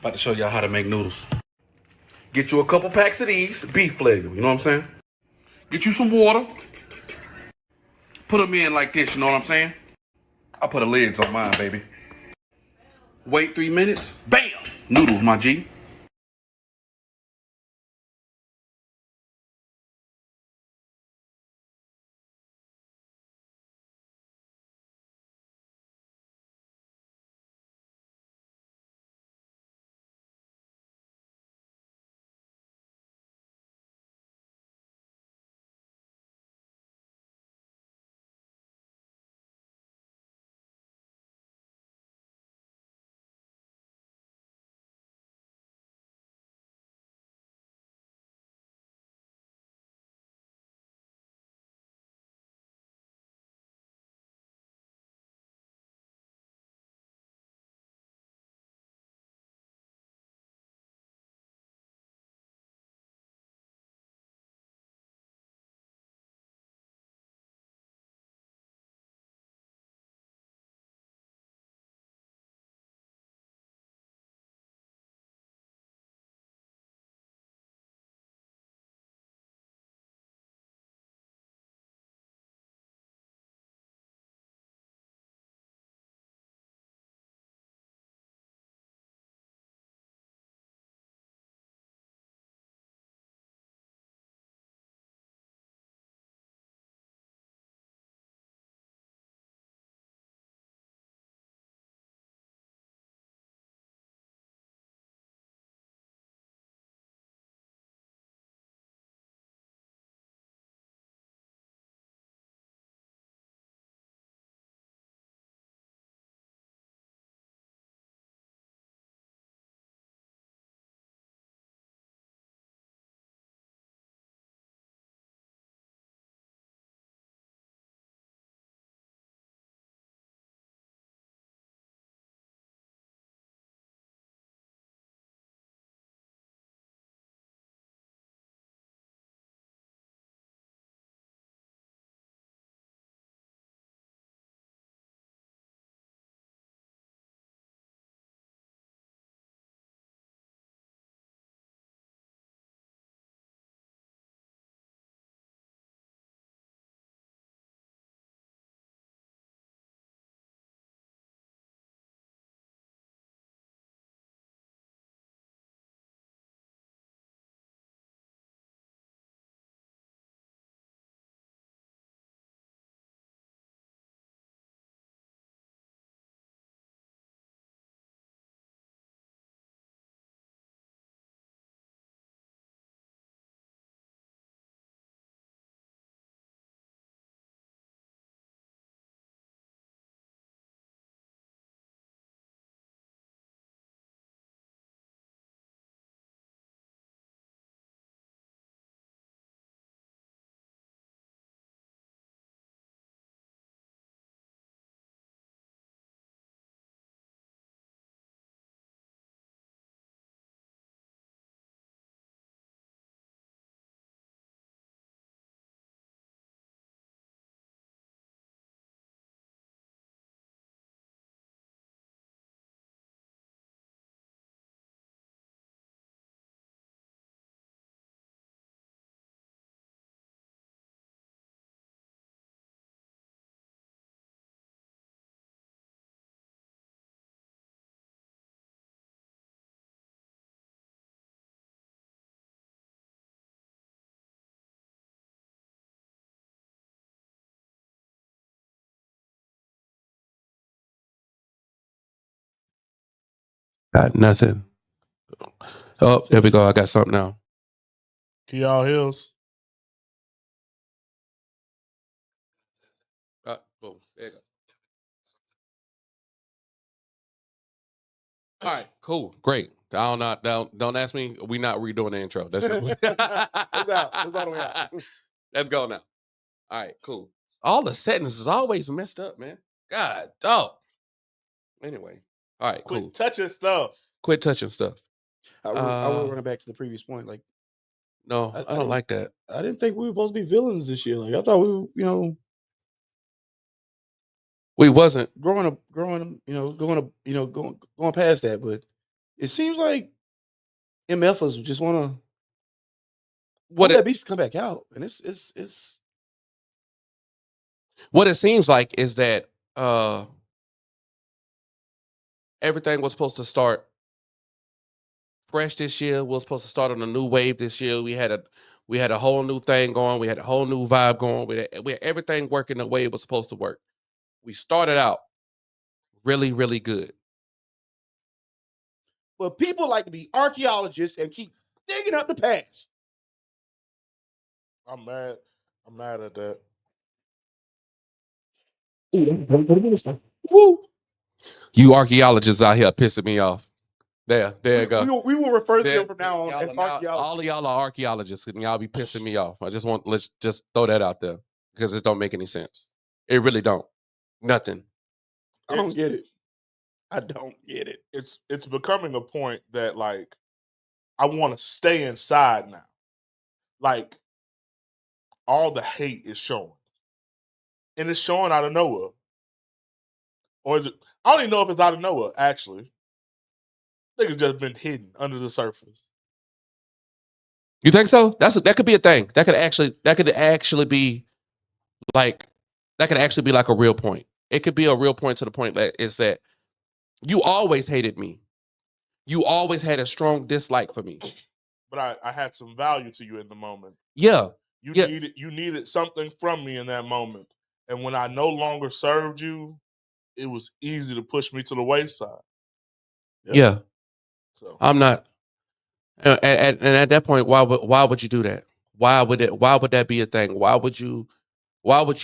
About to show y'all how to make noodles. Get you a couple packs of these, beef flavor, you know what I'm saying? Get you some water. Put them in like this, you know what I'm saying? I put the lids on mine, baby. Wait 3 minutes. Bam! Noodles, my G. Got nothing. Oh, there we go. I got something now. Can y'all hear us? Boom. There you go. All right, cool, great. Don't ask me. We not redoing the intro. That's just It's out. It's all the way out. Let's go now. All right, cool. All the settings is always messed up, man. God, dog. Anyway, all right, cool. Quit touching stuff. Quit touching stuff. I will run it back to the previous point. Like, No, I don't like that. I didn't think we were supposed to be villains this year. Like, I thought we were, We wasn't. going past that. But It seems like MFers just want What that it beast to come back out, and it's what it seems like is that everything was supposed to start fresh this year. We were supposed to start on a new wave this year. We had a whole new thing going. We had a whole new vibe going. We had everything working the way it was supposed to work. We started out really, really good. But people like to be archaeologists and keep digging up the past. I'm mad. I'm mad at that. Woo! You archaeologists out here pissing me off. There you go. We will refer to There, them from now on y'all as are now, archaeologists. all of y'all are archaeologists, and y'all be pissing me off. Let's just throw that out there because it don't make any sense. It really don't. Nothing. I don't get it. I don't get it. It's becoming a point that like I want to stay inside now. Like all the hate is showing, and it's showing out of nowhere. Or is it? I don't even know if it's out of nowhere. Actually, I think it's just been hidden under the surface. You think so? That could be a thing. That could actually be like like a real point. It could be a real point to the point that is that you always hated me. You always had a strong dislike for me. But I had some value to you in the moment. Yeah. You Yeah. needed something from me in that moment. And when I no longer served you, it was easy to push me to the wayside. Yeah. So I'm not. And at that point, why would you do that? Why would that be a thing? Why would you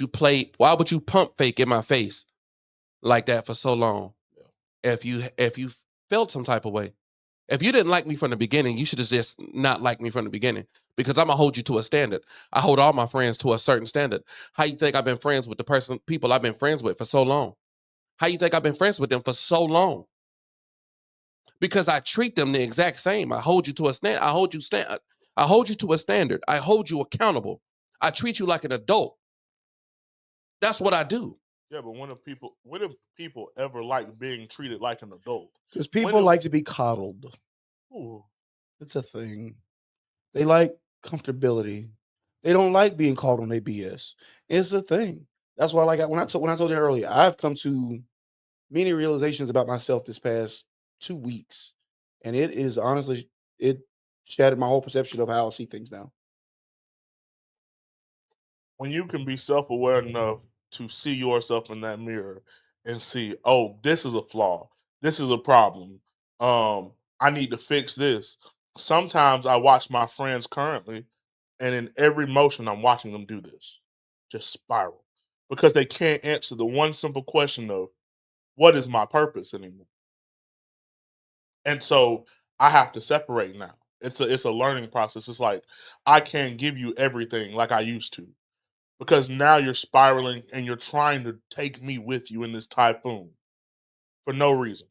pump fake in my face like that for so long? If you felt some type of way. If you didn't like me from the beginning, you should have just not liked me from the beginning because I'm gonna hold you to a standard. I hold all my friends to a certain standard. How you think I've been friends with people I've been friends with for so long? How you think I've been friends with them for so long? Because I treat them the exact same. I hold you to a standard. I hold you to a standard. I hold you accountable. I treat you like an adult. That's what I do. yeah, but when have people ever like being treated like an adult? Because people like to be coddled. Ooh. It's a thing. They like comfortability. They don't like being called on their BS. It's a thing. That's why, like when I told you earlier, I've come to many realizations about myself this past 2 weeks, and it is honestly it shattered my whole perception of how I see things now. When you can be self-aware enough to see yourself in that mirror and see, oh, this is a flaw, this is a problem, I need to fix this. Sometimes I watch my friends currently, and in every motion I'm watching them do this, just spiral, because they can't answer the one simple question of what is my purpose anymore. And so I have to separate now. It's a learning process. It's like I can't give you everything like I used to, because now you're spiraling and you're trying to take me with you in this typhoon for no reason.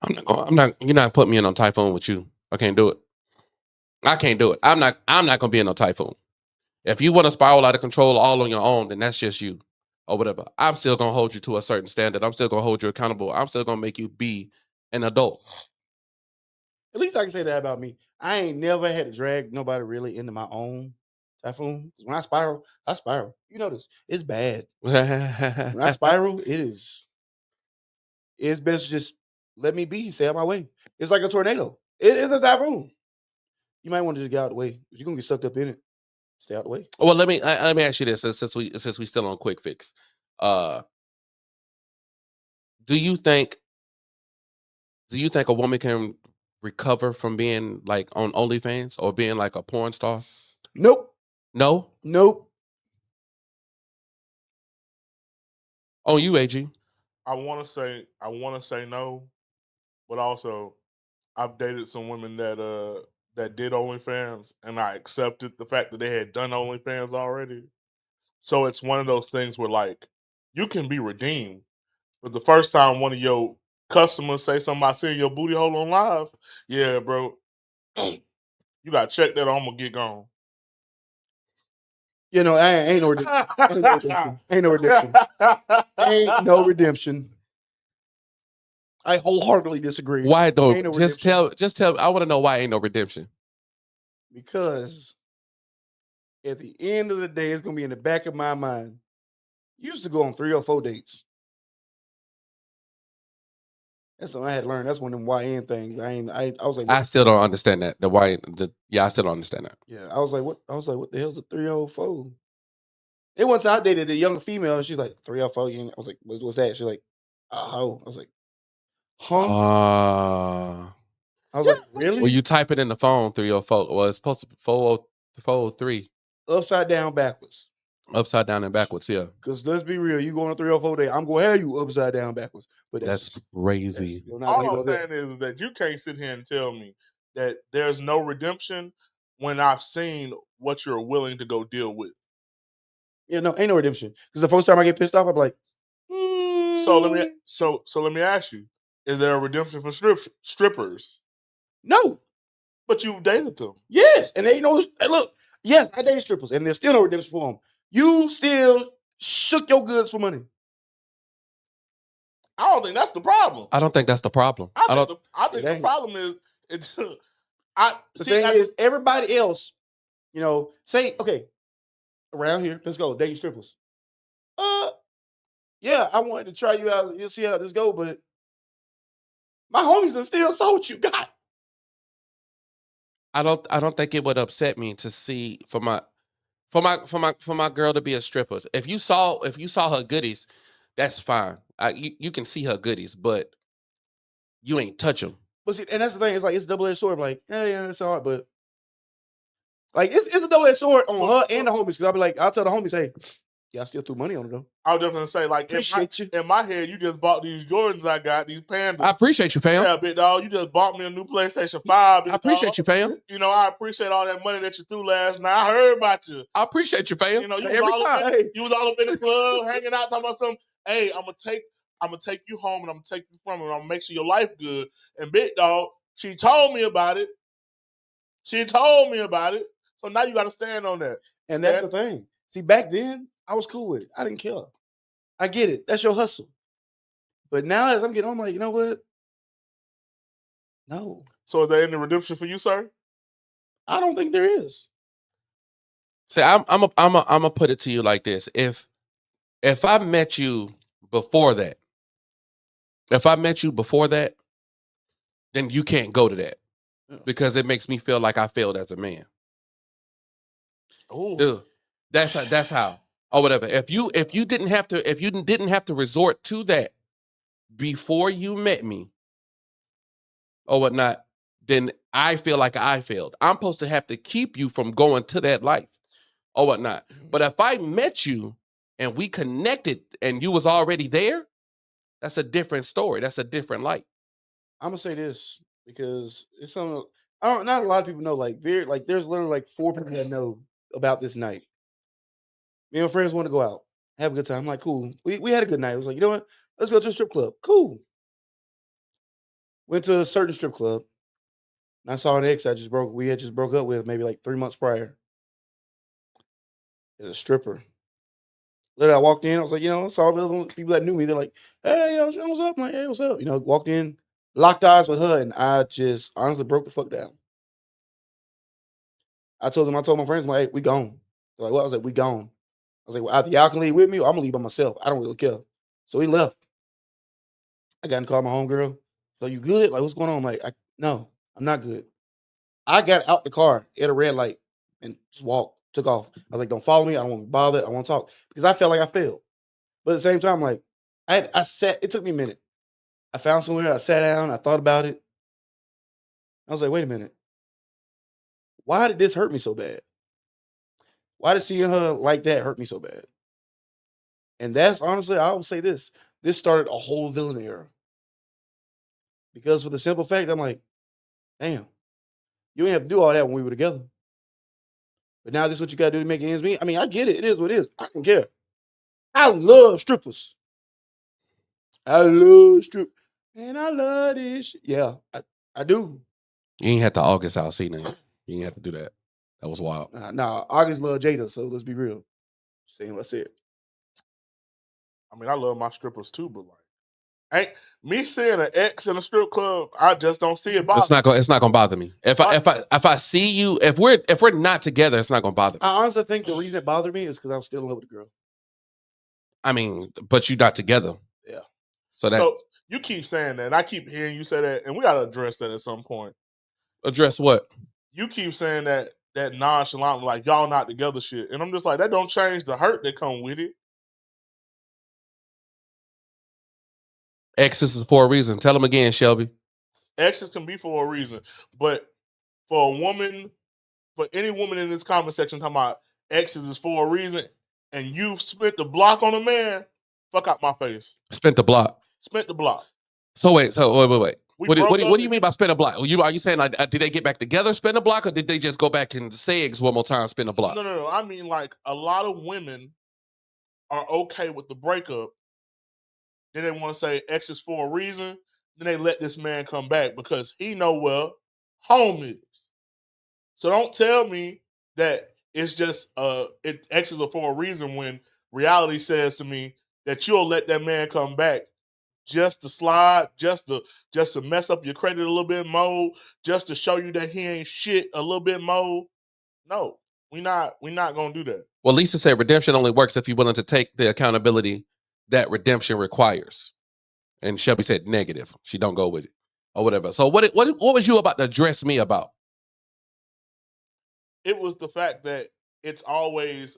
You're not putting me in a typhoon with you. I can't do it. I can't do it. I'm not gonna be in a typhoon. If you want to spiral out of control all on your own, then that's just you. Or whatever. I'm still gonna hold you to a certain standard. I'm still gonna hold you accountable. I'm still gonna make you be an adult. At least I can say that about me. I ain't never had to drag nobody really into my own typhoon. 'Cause when I spiral, I spiral. You notice it's bad. When I spiral, it's best to just let me be, stay out my way. It's like a tornado. It is a typhoon. You might want to just get out of the way. You're gonna get sucked up in it. Stay out the way. Well, let me ask you this since we still on quick fix. Uh, do you think a woman can recover from being like on OnlyFans or being like a porn star? Nope. No. Nope. On you, AG. I want to say no, but also I've dated some women that did OnlyFans, and I accepted the fact that they had done OnlyFans already. So it's one of those things where like you can be redeemed, but the first time one of your customers say something about seeing your booty hole on live, yeah, bro, you got to check that or I'm gonna get gone. You know, ain't no redemption. Ain't no redemption. Ain't no redemption. Ain't no redemption. I wholeheartedly disagree. Why though? Ain't no Just redemption. tell. I want to know why ain't no redemption. Because at the end of the day, it's gonna be in the back of my mind. You used to go on 3 or 4 dates. That's something I had learned. That's one of them YN things. I was like, I still don't understand that. I still don't understand that. yeah. I was like, what the hell's a 3 or 4? It once I dated a young female, and she's like 3 or 4. I was like, what's that? She's like, a hoe. I was like, huh? I was like, really? Well, you type it in the phone 304. Well, it's supposed to be 403. Upside down, backwards. Upside down and backwards, yeah. Because let's be real, you go on a 3 or 4 day, I'm gonna have you upside down, backwards. But That's crazy. All I'm saying is that you can't sit here and tell me that there's no redemption when I've seen what you're willing to go deal with. Yeah, no, ain't no redemption. Because the first time I get pissed off, I'm like, So let me ask you: is there a redemption for strippers? no. But you've dated them. Yes, and they know. Look, yes, I dated strippers, and there's still no redemption for them. You still shook your goods for money. I don't think that's the problem. I don't think that's the problem. I think the problem is the thing is everybody else, say okay, around here, let's go dating strippers. Yeah, I wanted to try you out. You'll see how this go, but my homies done still saw what you got. I don't think it would upset me to see for my girl to be a stripper. If you saw her goodies, that's fine. You can see her goodies, but you ain't touch them. But see, and that's the thing. It's like it's a double-edged sword. Like, yeah, it's hard, but like it's a double-edged sword on her and the homies. Because I'll tell the homies, hey, y'all still threw money on it though. I would definitely say, like, in my head, you just bought these Jordans I got, these Pandas. I appreciate you, fam. Yeah, big dog. You just bought me a new PlayStation 5. I appreciate you, fam. I appreciate all that money that you threw last night. I heard about you. I appreciate you, fam. You was all up in the club, hanging out, talking about something. Hey, I'm gonna take you home and I'm gonna take you from her. I'm gonna make sure your life good. And big dog, she told me about it. So now you got to stand on that. And that's the thing. See, back then, I was cool with it. I didn't care. I get it. That's your hustle. But now as I'm getting on, I'm like, you know what? No. So is there any redemption for you, sir? I don't think there is. See, I'm gonna put it to you like this. If I met you before that, then you can't go to that. Because it makes me feel like I failed as a man. Oh, dude, that's how. Or whatever. If you didn't have to resort to that before you met me or whatnot, then I feel like I failed. I'm supposed to have to keep you from going to that life or whatnot. But if I met you and we connected and you was already there, that's a different story. That's a different light. I'm gonna say this because it's something not a lot of people know. Like there's literally like 4 people that know about this night. Me and my friends want to go out, have a good time. I'm like, cool. We had a good night. I was like, you know what? Let's go to a strip club. Cool. Went to a certain strip club. And I saw an ex we had just broke up with maybe like 3 months prior. It's a stripper. Literally, I walked in. I was like, I saw the other people that knew me. They're like, hey, what's up? I'm like, hey, what's up? Walked in, locked eyes with her, and I just honestly broke the fuck down. I told my friends, I'm like, hey, we gone. They're like, what? I was like, we gone. I was like, well, either y'all can leave with me or I'm gonna leave by myself. I don't really care. So we left. I got in the car, my homegirl. So you good? Like, what's going on? I'm like, no, I'm not good. I got out the car at a red light and just walked, took off. I was like, don't follow me. I don't want to be bothered. I want to talk. Because I felt like I failed. But at the same time, like, I sat, it took me a minute. I found somewhere, I sat down, I thought about it. I was like, wait a minute. Why did this hurt me so bad? Why did seeing her like that hurt me so bad? And that's honestly, I will say this started a whole villain era. Because for the simple fact, I'm like, damn, you ain't have to do all that when we were together. But now this is what you got to do to make ends meet. I mean, I get it. It is what it is. I don't care. I love strippers. And I love this shit. Yeah, I do. You ain't had to August out see nothing. You ain't have to do that. That was wild. Nah, August love Jada, so let's be real. Saying what's it. I mean, I love my strippers too, but like, Ain't me seeing an ex in a strip club, I just don't see it It's bother. not gonna bother me. If I see you, if we're not together, it's not gonna bother me. I honestly think the reason it bothered me is because I was still in love with the girl. I mean, but you're not together. Yeah. So you keep saying that, and I keep hearing you say that, and we gotta address that at some point. Address what? You keep saying that nonchalant, like y'all not together shit, and I'm just like, that don't change the hurt that come with it. Exes is for a reason. Tell them again, Shelby. Exes can be for a reason, but for a woman, for any woman in this comment section talking about exes is for a reason, and you've spent the block on a man, fuck out my face. Spent the block. Spent the block. So wait. We What broke do up you mean by spin a block? Are you saying like did they get back together, spin a block, or did they just go back and say eggs one more time, spin a block? No. I mean, like, a lot of women are okay with the breakup. Then they want to say X is for a reason. Then they let this man come back because he know where home is. So don't tell me that it's just X is for a reason when reality says to me that you'll let that man come back just to slide, just to mess up your credit a little bit more, just to show you that he ain't shit a little bit more. No, we not gonna do that. Well, Lisa said redemption only works if you're willing to take the accountability that redemption requires. And Shelby said negative. She don't go with it or whatever. So what was you about to address me about? It was the fact that it's always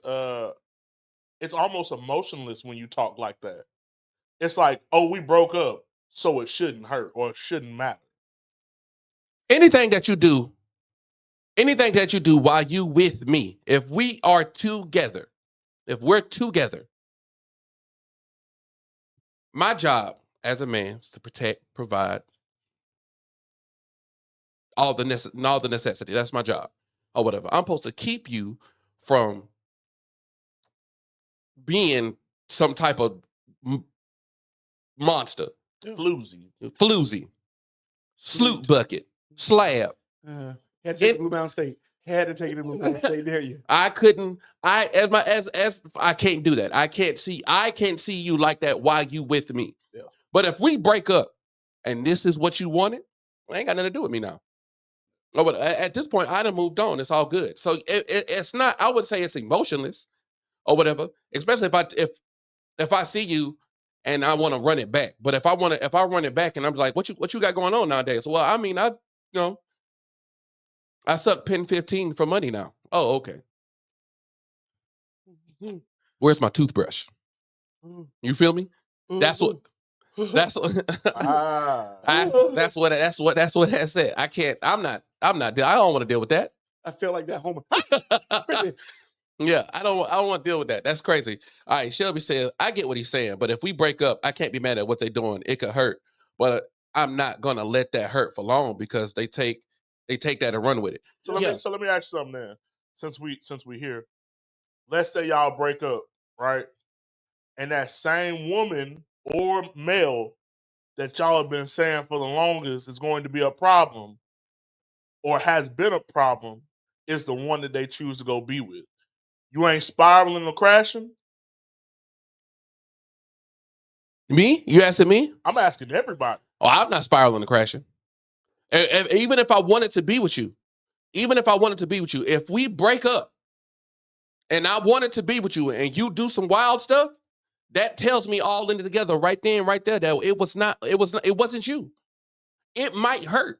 it's almost emotionless when you talk like that. It's like, oh, we broke up, so it shouldn't hurt or it shouldn't matter. Anything that you do while you with me, if we are together, if we're together, my job as a man is to protect, provide all the necessity. That's my job or whatever. I'm supposed to keep you from being some type of monster, floozy, sloot bucket, slab. Had to take it to Blue Mountain State. Had to take it to Blue Mountain State. Dare you? I couldn't. As I can't do that. I can't see you like that while you with me. Yeah. But if we break up, and this is what you wanted, it ain't got nothing to do with me now. Oh, but at this point, I done moved on. It's all good. So it's not. I would say it's emotionless or whatever. Especially if I see you and I want to run it back. But if I run it back and I'm like, what you got going on nowadays? Well, I mean, I suck pin 15 for money now. Oh, okay. Where's my toothbrush? You feel me? That's what that's what that said. I can't. I'm not. I don't want to deal with that. I feel like that homer. Yeah, I don't want to deal with that. That's crazy. All right, Shelby said, I get what he's saying, but if we break up, I can't be mad at what they're doing. It could hurt, but I'm not gonna let that hurt for long because they take that and run with it. So let me ask you something then. Since we here, let's say y'all break up, right? And that same woman or male that y'all have been saying for the longest is going to be a problem or has been a problem is the one that they choose to go be with. You ain't spiraling or crashing? Me? You asking me? I'm asking everybody. Oh, I'm not spiraling and crashing. Even if I wanted to be with you, if we break up and I wanted to be with you and you do some wild stuff, that tells me all in together right then, right there, that it wasn't you. It might hurt.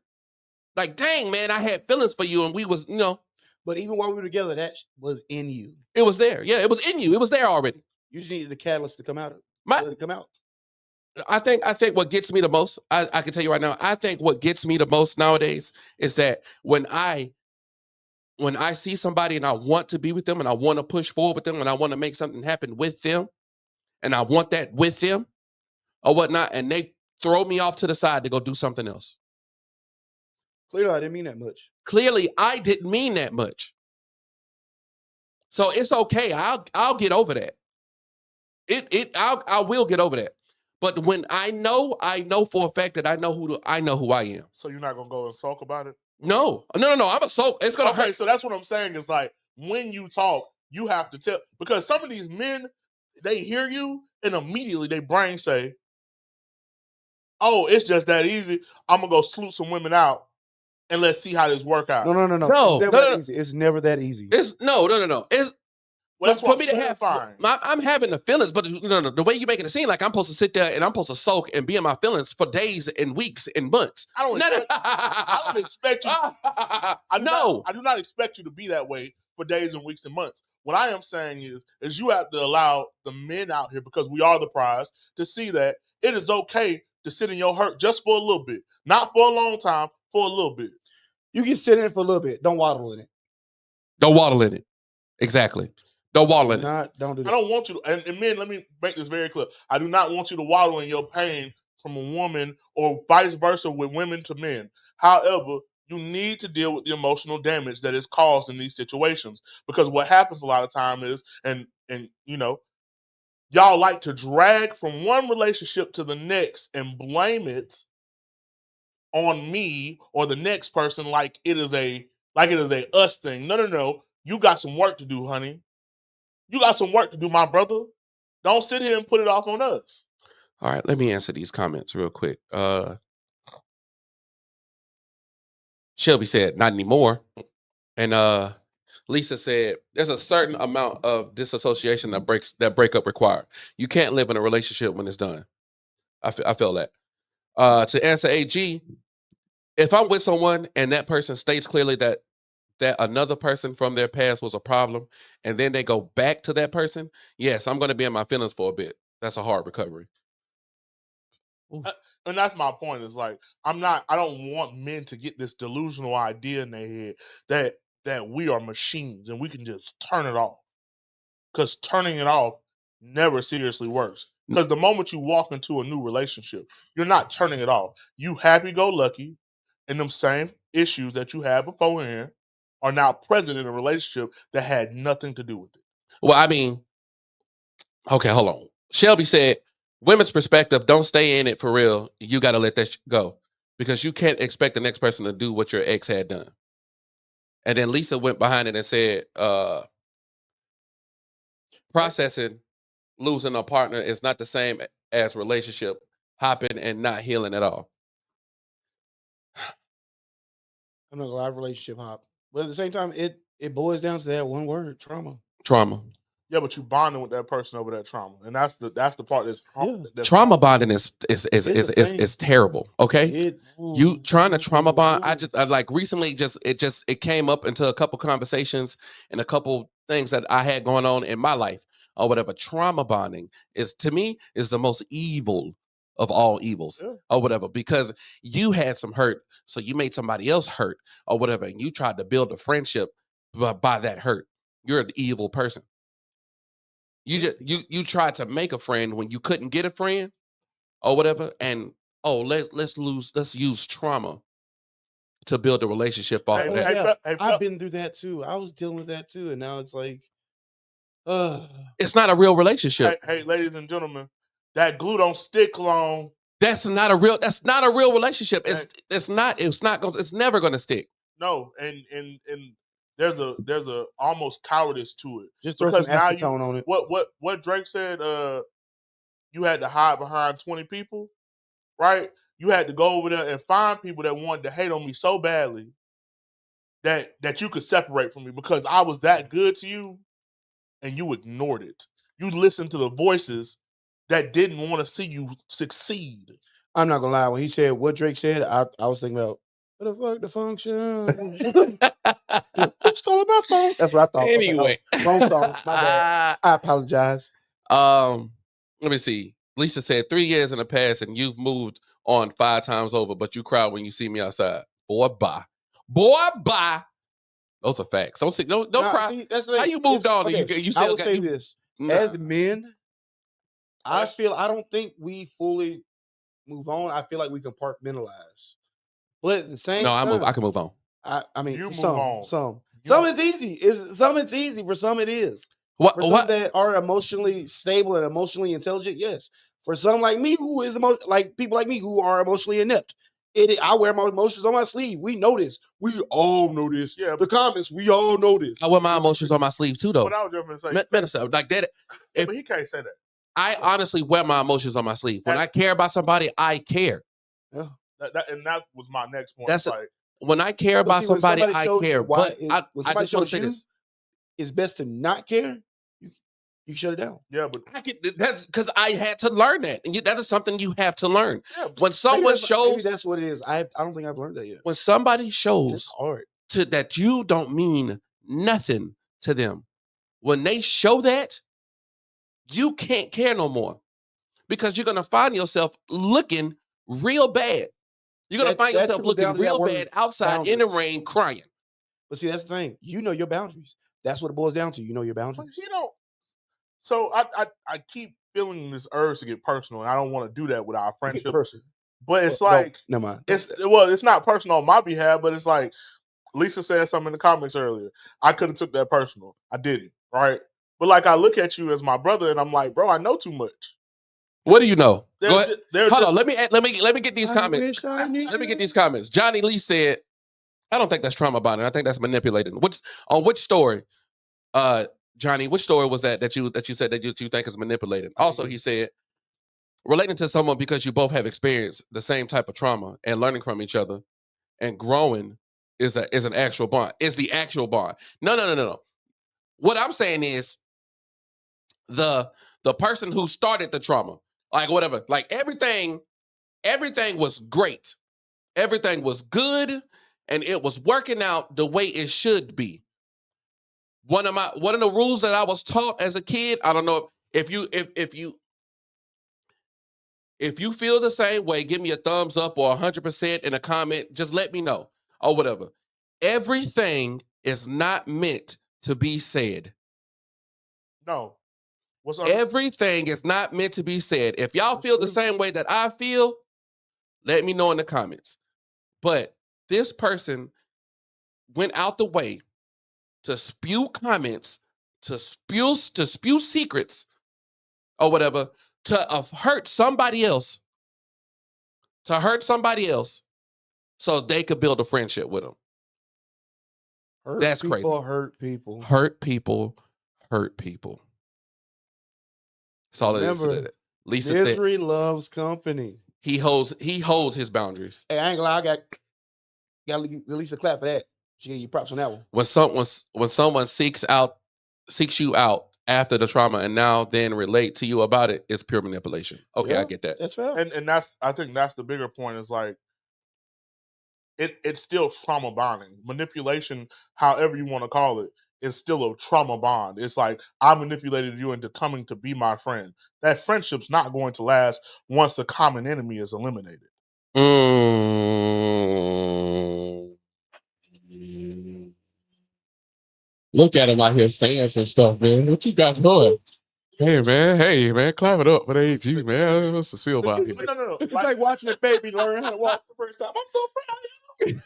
Like, dang, man, I had feelings for you and we was, But even while we were together, that was in you. It was there. Yeah, it was in you. It was there already. You just needed the catalyst to come out. I think what gets me the most, I can tell you right now, I think what gets me the most nowadays is that when I see somebody and I want to be with them and I want to push forward with them and I want to make something happen with them and I want that with them or whatnot, and they throw me off to the side to go do something else. Clearly, I didn't mean that much. Clearly, I didn't mean that much. So it's okay. I'll get over that. I will get over that. But when I know for a fact that I know who I am. So you're not gonna go and sulk about it? No. I'm a sulk. It's gonna hurt. So that's what I'm saying. Is like when you talk, you have to tell, because some of these men, they hear you and immediately their brain say, oh, it's just that easy. I'm gonna go salute some women out and let's see how this work out. No. No, It's never no, that no. easy. It's never that easy. It's no. It's Well, that's for what me I'm to have. clarifying. I'm having the feelings, but no. The way you making it seem like I'm supposed to sit there and I'm supposed to soak and be in my feelings for days and weeks and months. I don't expect you. No. I do not expect you to be that way for days and weeks and months. What I am saying is you have to allow the men out here, because we are the prize, to see that it is okay to sit in your hurt just for a little bit, not for a long time, for a little bit. You can sit in it for a little bit. Don't waddle in it. Don't waddle in it. Exactly. Don't waddle in it. Don't do that. I don't want you to, and men, let me make this very clear. I do not want you to waddle in your pain from a woman or vice versa with women to men. However, you need to deal with the emotional damage that is caused in these situations, because what happens a lot of time is, and you know, y'all like to drag from one relationship to the next and blame it on me or the next person like it is a us thing. No. You got some work to do, honey. You got some work to do, my brother. Don't sit here and put it off on us. All right, let me answer these comments real quick. Shelby said, not anymore. And Lisa said, there's a certain amount of disassociation that breakup required. You can't live in a relationship when it's done. I feel that. To answer AG, if I'm with someone and that person states clearly that another person from their past was a problem, and then they go back to that person, yes, I'm going to be in my feelings for a bit. That's a hard recovery. And that's my point. Is like, I don't want men to get this delusional idea in their head that we are machines and we can just turn it off. Because turning it off never seriously works. Because the moment you walk into a new relationship, you're not turning it off. You happy-go-lucky, and them same issues that you had beforehand are now present in a relationship that had nothing to do with it. Well, I mean, okay, hold on. Shelby said, women's perspective, don't stay in it for real. You got to let that go, because you can't expect the next person to do what your ex had done. And then Lisa went behind it and said, processing losing a partner is not the same as relationship hopping and not healing at all. I'm not gonna lie, relationship hop. But at the same time, it boils down to that one word: trauma. Trauma. Yeah, but you bonding with that person over that trauma, and that's the part that's trauma bonding is terrible. Okay, you trying to trauma bond. I like recently it came up into a couple conversations and a couple things that I had going on in my life or whatever. Trauma bonding is, to me, is the most evil of all evils or whatever, because you had some hurt, so you made somebody else hurt or whatever, and you tried to build a friendship by that hurt. You're an evil person. You tried to make a friend when you couldn't get a friend or whatever, and let's use trauma to build a relationship off of that. I've been through that too. I was dealing with that too, and now it's like, it's not a real relationship. Hey, ladies and gentlemen, that glue don't stick long. That's not a real relationship. It's never gonna stick. No, and there's a almost cowardice to it. Just throw some acetone on it. What Drake said, you had to hide behind 20 people, right? You had to go over there and find people that wanted to hate on me so badly that you could separate from me, because I was that good to you and you ignored it. You listened to the voices that didn't want to see you succeed. I'm not gonna lie, when he said what Drake said, I was thinking about, what the fuck the function? Just calling my phone. That's what I thought. Anyway, wrong song. My bad. I apologize. Let me see. Lisa said 3 years in the past and you've moved on 5 times over, but you cry when you see me outside. Boy, bye. Those are facts. Don't cry. See, that's how you moved on. Okay, you still I will say this. As men, I don't think we fully move on. I feel like we compartmentalize. But at the same time, I can move on. I mean, you some, move on. Some it's easy. Some it's easy. For some it is. For some that are emotionally stable and emotionally intelligent, yes. For some like me, who is people like me who are emotionally inept, I wear my emotions on my sleeve. We know this. We all know this. Yeah, the comments, we all know this. I wear my emotions on my sleeve too, though. What I was just gonna say, Minister, like that. But he can't say that. I honestly wear my emotions on my sleeve. When I care about somebody, I care. Yeah. And that was my next point. That's It's like, when I care But about see, when somebody, somebody I shows you care. why But when I somebody just want to shows say you this. it's best to not care, you can shut it down. yeah, but That's because I had to learn that, and that is something you have to learn. yeah, When someone Maybe shows, that's what it is. I don't think I've learned that yet. when somebody And it's shows hard. that you don't mean nothing to them, when they show that, you can't care no more because you're gonna find yourself looking real bad. You're gonna find That yourself trickles down looking to that real word bad outside in the boundaries. rain crying. But see, that's the thing. You know your boundaries. That's what it boils down to. You know your but boundaries. he don't. So I keep feeling this urge to get personal, and I don't want to do that with our Get friendship. personal. But it's Well, like never mind. it's not personal on my behalf, but it's like Lisa said something in the comments earlier. I could have took that personal. I didn't, right? But like I look at you as my brother, and I'm like, bro, I know too much. What do you know? Go ahead. They're Hold just, on. Let me get these I comments. wish I knew. Let me get these comments. Johnny Lee said, "I don't think that's trauma bonding. I think that's manipulating." Which story? Johnny, which story was that you said that you think is manipulating? Also, he said, relating to someone because you both have experienced the same type of trauma and learning from each other and growing is an actual bond. Is the actual bond. No. What I'm saying is the person who started the trauma, like whatever, like everything was great. Everything was good and it was working out the way it should be. One of the rules that I was taught as a kid, I don't know if you feel the same way, give me a thumbs up or 100% in a comment, just let me know or whatever. Everything is not meant to be said. no. Everything is not meant to be said. If y'all feel the same way that I feel, let me know in the comments. But this person went out the way to spew comments, to spew secrets or whatever, to hurt somebody else, so they could build a friendship with them. That's crazy. Hurt people. Hurt people. Hurt people. That's all it is to Remember, that. Lisa said misery loves company. he holds his boundaries. Hey, I ain't gonna lie. I got Lisa clap for that. She gave you props on that one. When someone seeks you out after the trauma and now then relate to you about it, it's pure manipulation. Okay, Yeah, I get that. That's fair. And I think that's the bigger point is like it's still trauma bonding. Manipulation, however you want to call it, is still a trauma bond. It's like I manipulated you into coming to be my friend. That friendship's not going to last once the common enemy is eliminated. Look at him out here saying some stuff, man. What you got going? Hey man, clap it up for the AG, man. What's the seal about here? No. It's like watching a baby learn how to walk for the first time. I'm so proud of you.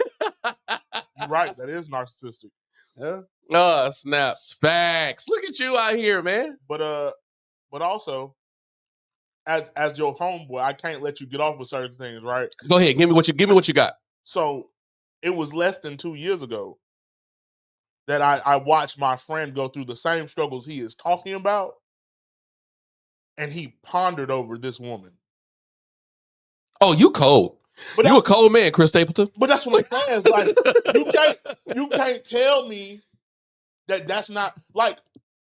You're right. That is narcissistic. Yeah. Snaps. Facts. Look at you out here, man. But also as your homeboy, I can't let you get off with certain things, right? Go ahead. Give me what you got. So it was less than 2 years ago that I watched my friend go through the same struggles he is talking about, and he pondered over this woman. Oh, you cold. But you a cold man, Chris Stapleton. But that's what I'm saying. Is like you can't tell me that's not like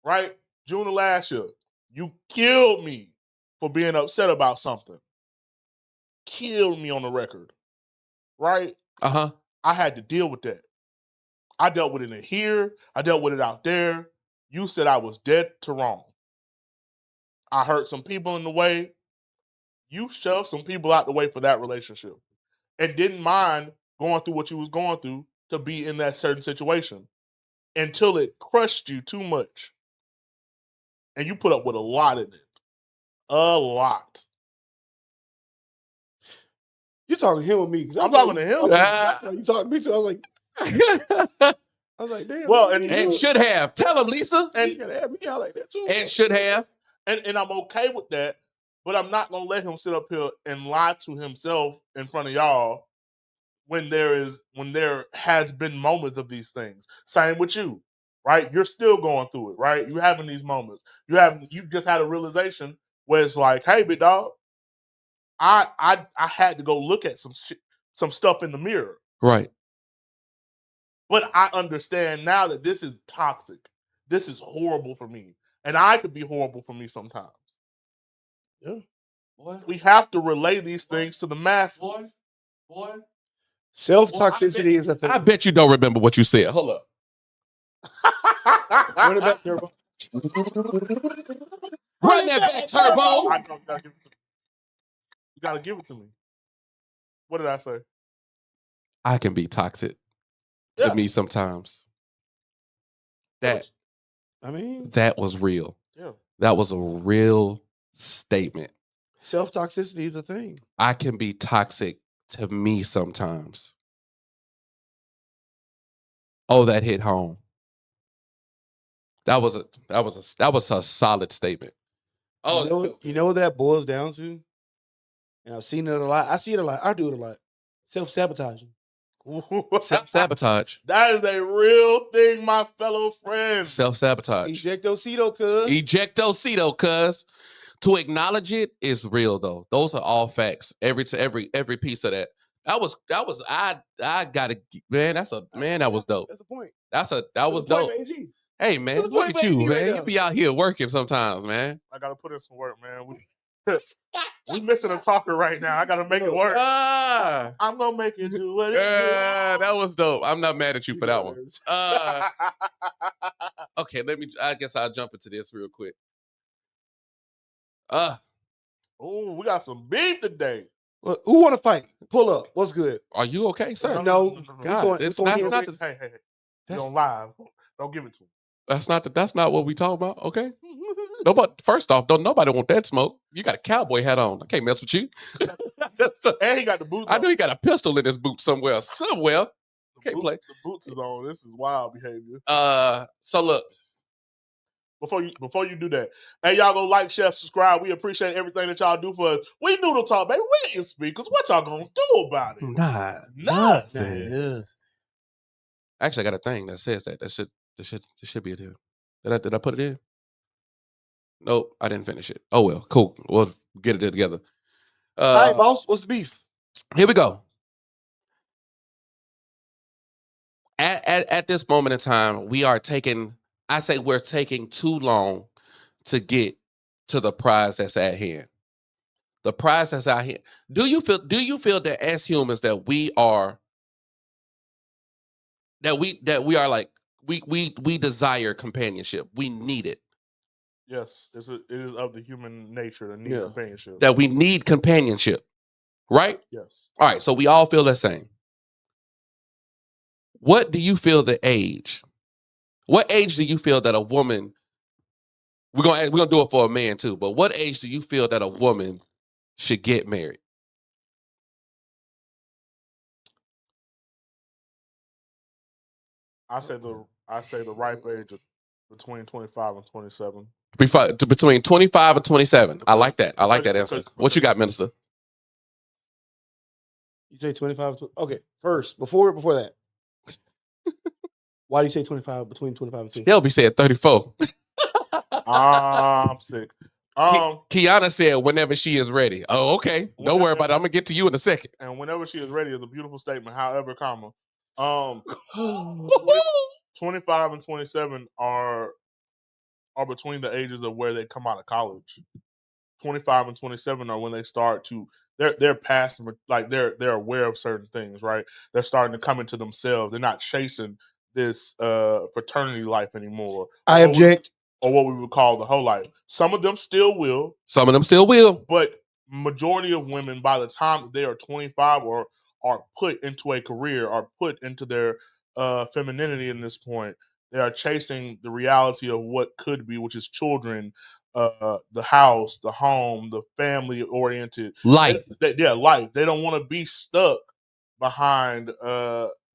right. June of last year, you killed me for being upset about something. Killed me on the record, right? I had to deal with that. I dealt with it in here. I dealt with it out there. You said I was dead to wrong. I hurt some people in the way. You shoved some people out the way for that relationship and didn't mind going through what you was going through to be in that certain situation until it crushed you too much. And you put up with a lot in it. A lot. You talking to him or me? I'm talking to him. You talking to me too? I was like, damn. Well, and should have. Tell him, Lisa. And you gotta have me out like that too. And should have. And I'm okay with that, but I'm not gonna let him sit up here and lie to himself in front of y'all when there has been moments of these things. Same with you, right? You're still going through it, right? You having these moments. You just had a realization where it's like, hey, big dog, I had to go look at some stuff in the mirror. Right. But I understand now that this is toxic. This is horrible for me. And I could be horrible for me sometimes. Yeah. Boy. We have to relay these things to the masses. Boy. Self-toxicity is a thing. I bet you don't remember what you said. Hold up. Run it back, Turbo. Run that back, Turbo. I know, you gotta give it to me. You gotta give it to me. What did I say? I can be toxic to me sometimes. That was real. Yeah. That was a real statement. Self-toxicity is a thing. I can be toxic to me sometimes. Oh, that hit home. That was a solid statement. Oh, You know what that boils down to? And I've seen it a lot. I see it a lot. I do it a lot. Self-sabotaging. Self-sabotage. That is a real thing, my fellow friends. Self-sabotage. Ejectocito, cuz. Ejectocito, cuz. To acknowledge it is real though. Those are all facts. Every piece of that. That was I gotta man. That was dope. That's the point. That was dope. Hey man, look at you, man. You be out here working sometimes, man. I gotta put in some work, man. We missing a talker right now. I gotta make it work. I'm gonna make it do what it do. That was dope. I'm not mad at you for that one. Okay, I guess I'll jump into this real quick. Oh, we got some beef today. Well, who want to fight? Pull up. What's good? Are you okay, sir? No. God, Hey, he's on live. Don't give it to him. That's not what we talking about, okay? Nobody. First off, nobody want that smoke. You got a cowboy hat on. I can't mess with you. And he got the boots. I know he got a pistol in his boot somewhere. Can't play. The boots is on. This is wild behavior. So look. Before you do that, hey, y'all go like, share, subscribe. We appreciate everything that y'all do for us. We Noodle Talk, baby. We're your speakers. What y'all gonna do about it? Nothing. Actually, I got a thing that says that. That should be it here. Did I put it in? Nope, I didn't finish it. Oh well, cool. We'll get it together. All right, boss. What's the beef? Here we go. At this moment in time, we're taking too long to get to the prize that's at hand. The prize that's out here. Do you feel that as humans that we are like we desire companionship. We need it. Yes, it is of the human nature to need companionship. That we need companionship. Right? Yes. All right, so we all feel the same. What do you feel the age? What age do you feel that a woman, we're gonna do it for a man too, but what age do you feel that a woman should get married? I say the ripe age of between 25 and 27. Between 25 and 27. I like that. I like that answer. What you got, Minister? You say 25. Okay, first, before that. Why do you say 25 between 25 and 27? Shelby said 34. I'm sick. Kiana said whenever she is ready. Oh, okay. Don't worry about it. I'm gonna get to you in a second. And whenever she is ready is a beautiful statement. However, 25 and 27 are between the ages of where they come out of college. 25 and 27 are when they start to they're past, like they're aware of certain things, right? They're starting to come into themselves. They're not chasing this fraternity life anymore. I object. Or what we would call the whole life. Some of them still will. But majority of women, by the time that they are 25 or are put into a career, are put into their femininity in this point, they are chasing the reality of what could be, which is children, the house, the home, the family-oriented life. Life. They don't want to be stuck behind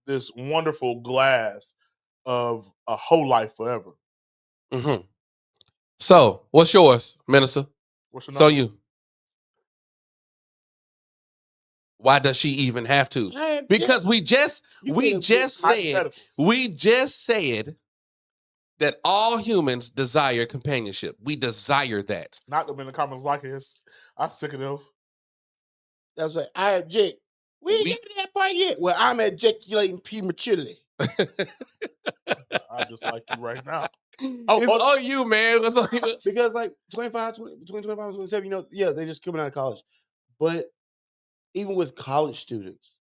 this wonderful glass of a whole life forever. Mm-hmm. So, what's yours, Minister? What's your number? So you. Why does she even have to? Because we just said that all humans desire companionship. We desire that. Not them in the comments like it. I'm sick of them. That's like, I object. We ain't get to that part yet. Well, I'm ejaculating prematurely. I just like you right now. It's all you, man. It's all you. Because like between 25 and 27, you know, yeah, they're just coming out of college. But even with college students,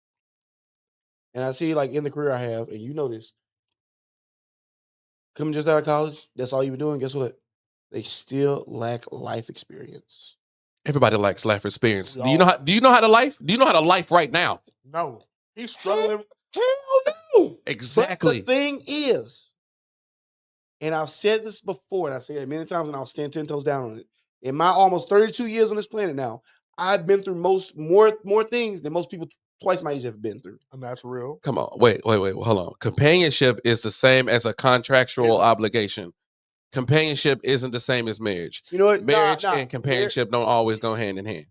and I see like in the career I have, and you know this, coming just out of college, that's all you've been doing. Guess what? They still lack life experience. Everybody likes life experience. We Do you know all- how? Do you know how to life? Do you know how to life right now? No, he's struggling. Hell no. Exactly. But the thing is, and I've said this before, and I say it many times, and I'll stand 10 toes down on it. In my almost 32 years on this planet now, I've been through more things than most people twice my age have been through. And that's real. Come on, wait, hold on. Companionship is the same as a contractual obligation. Companionship isn't the same as marriage. You know what? Marriage and companionship don't always go hand in hand.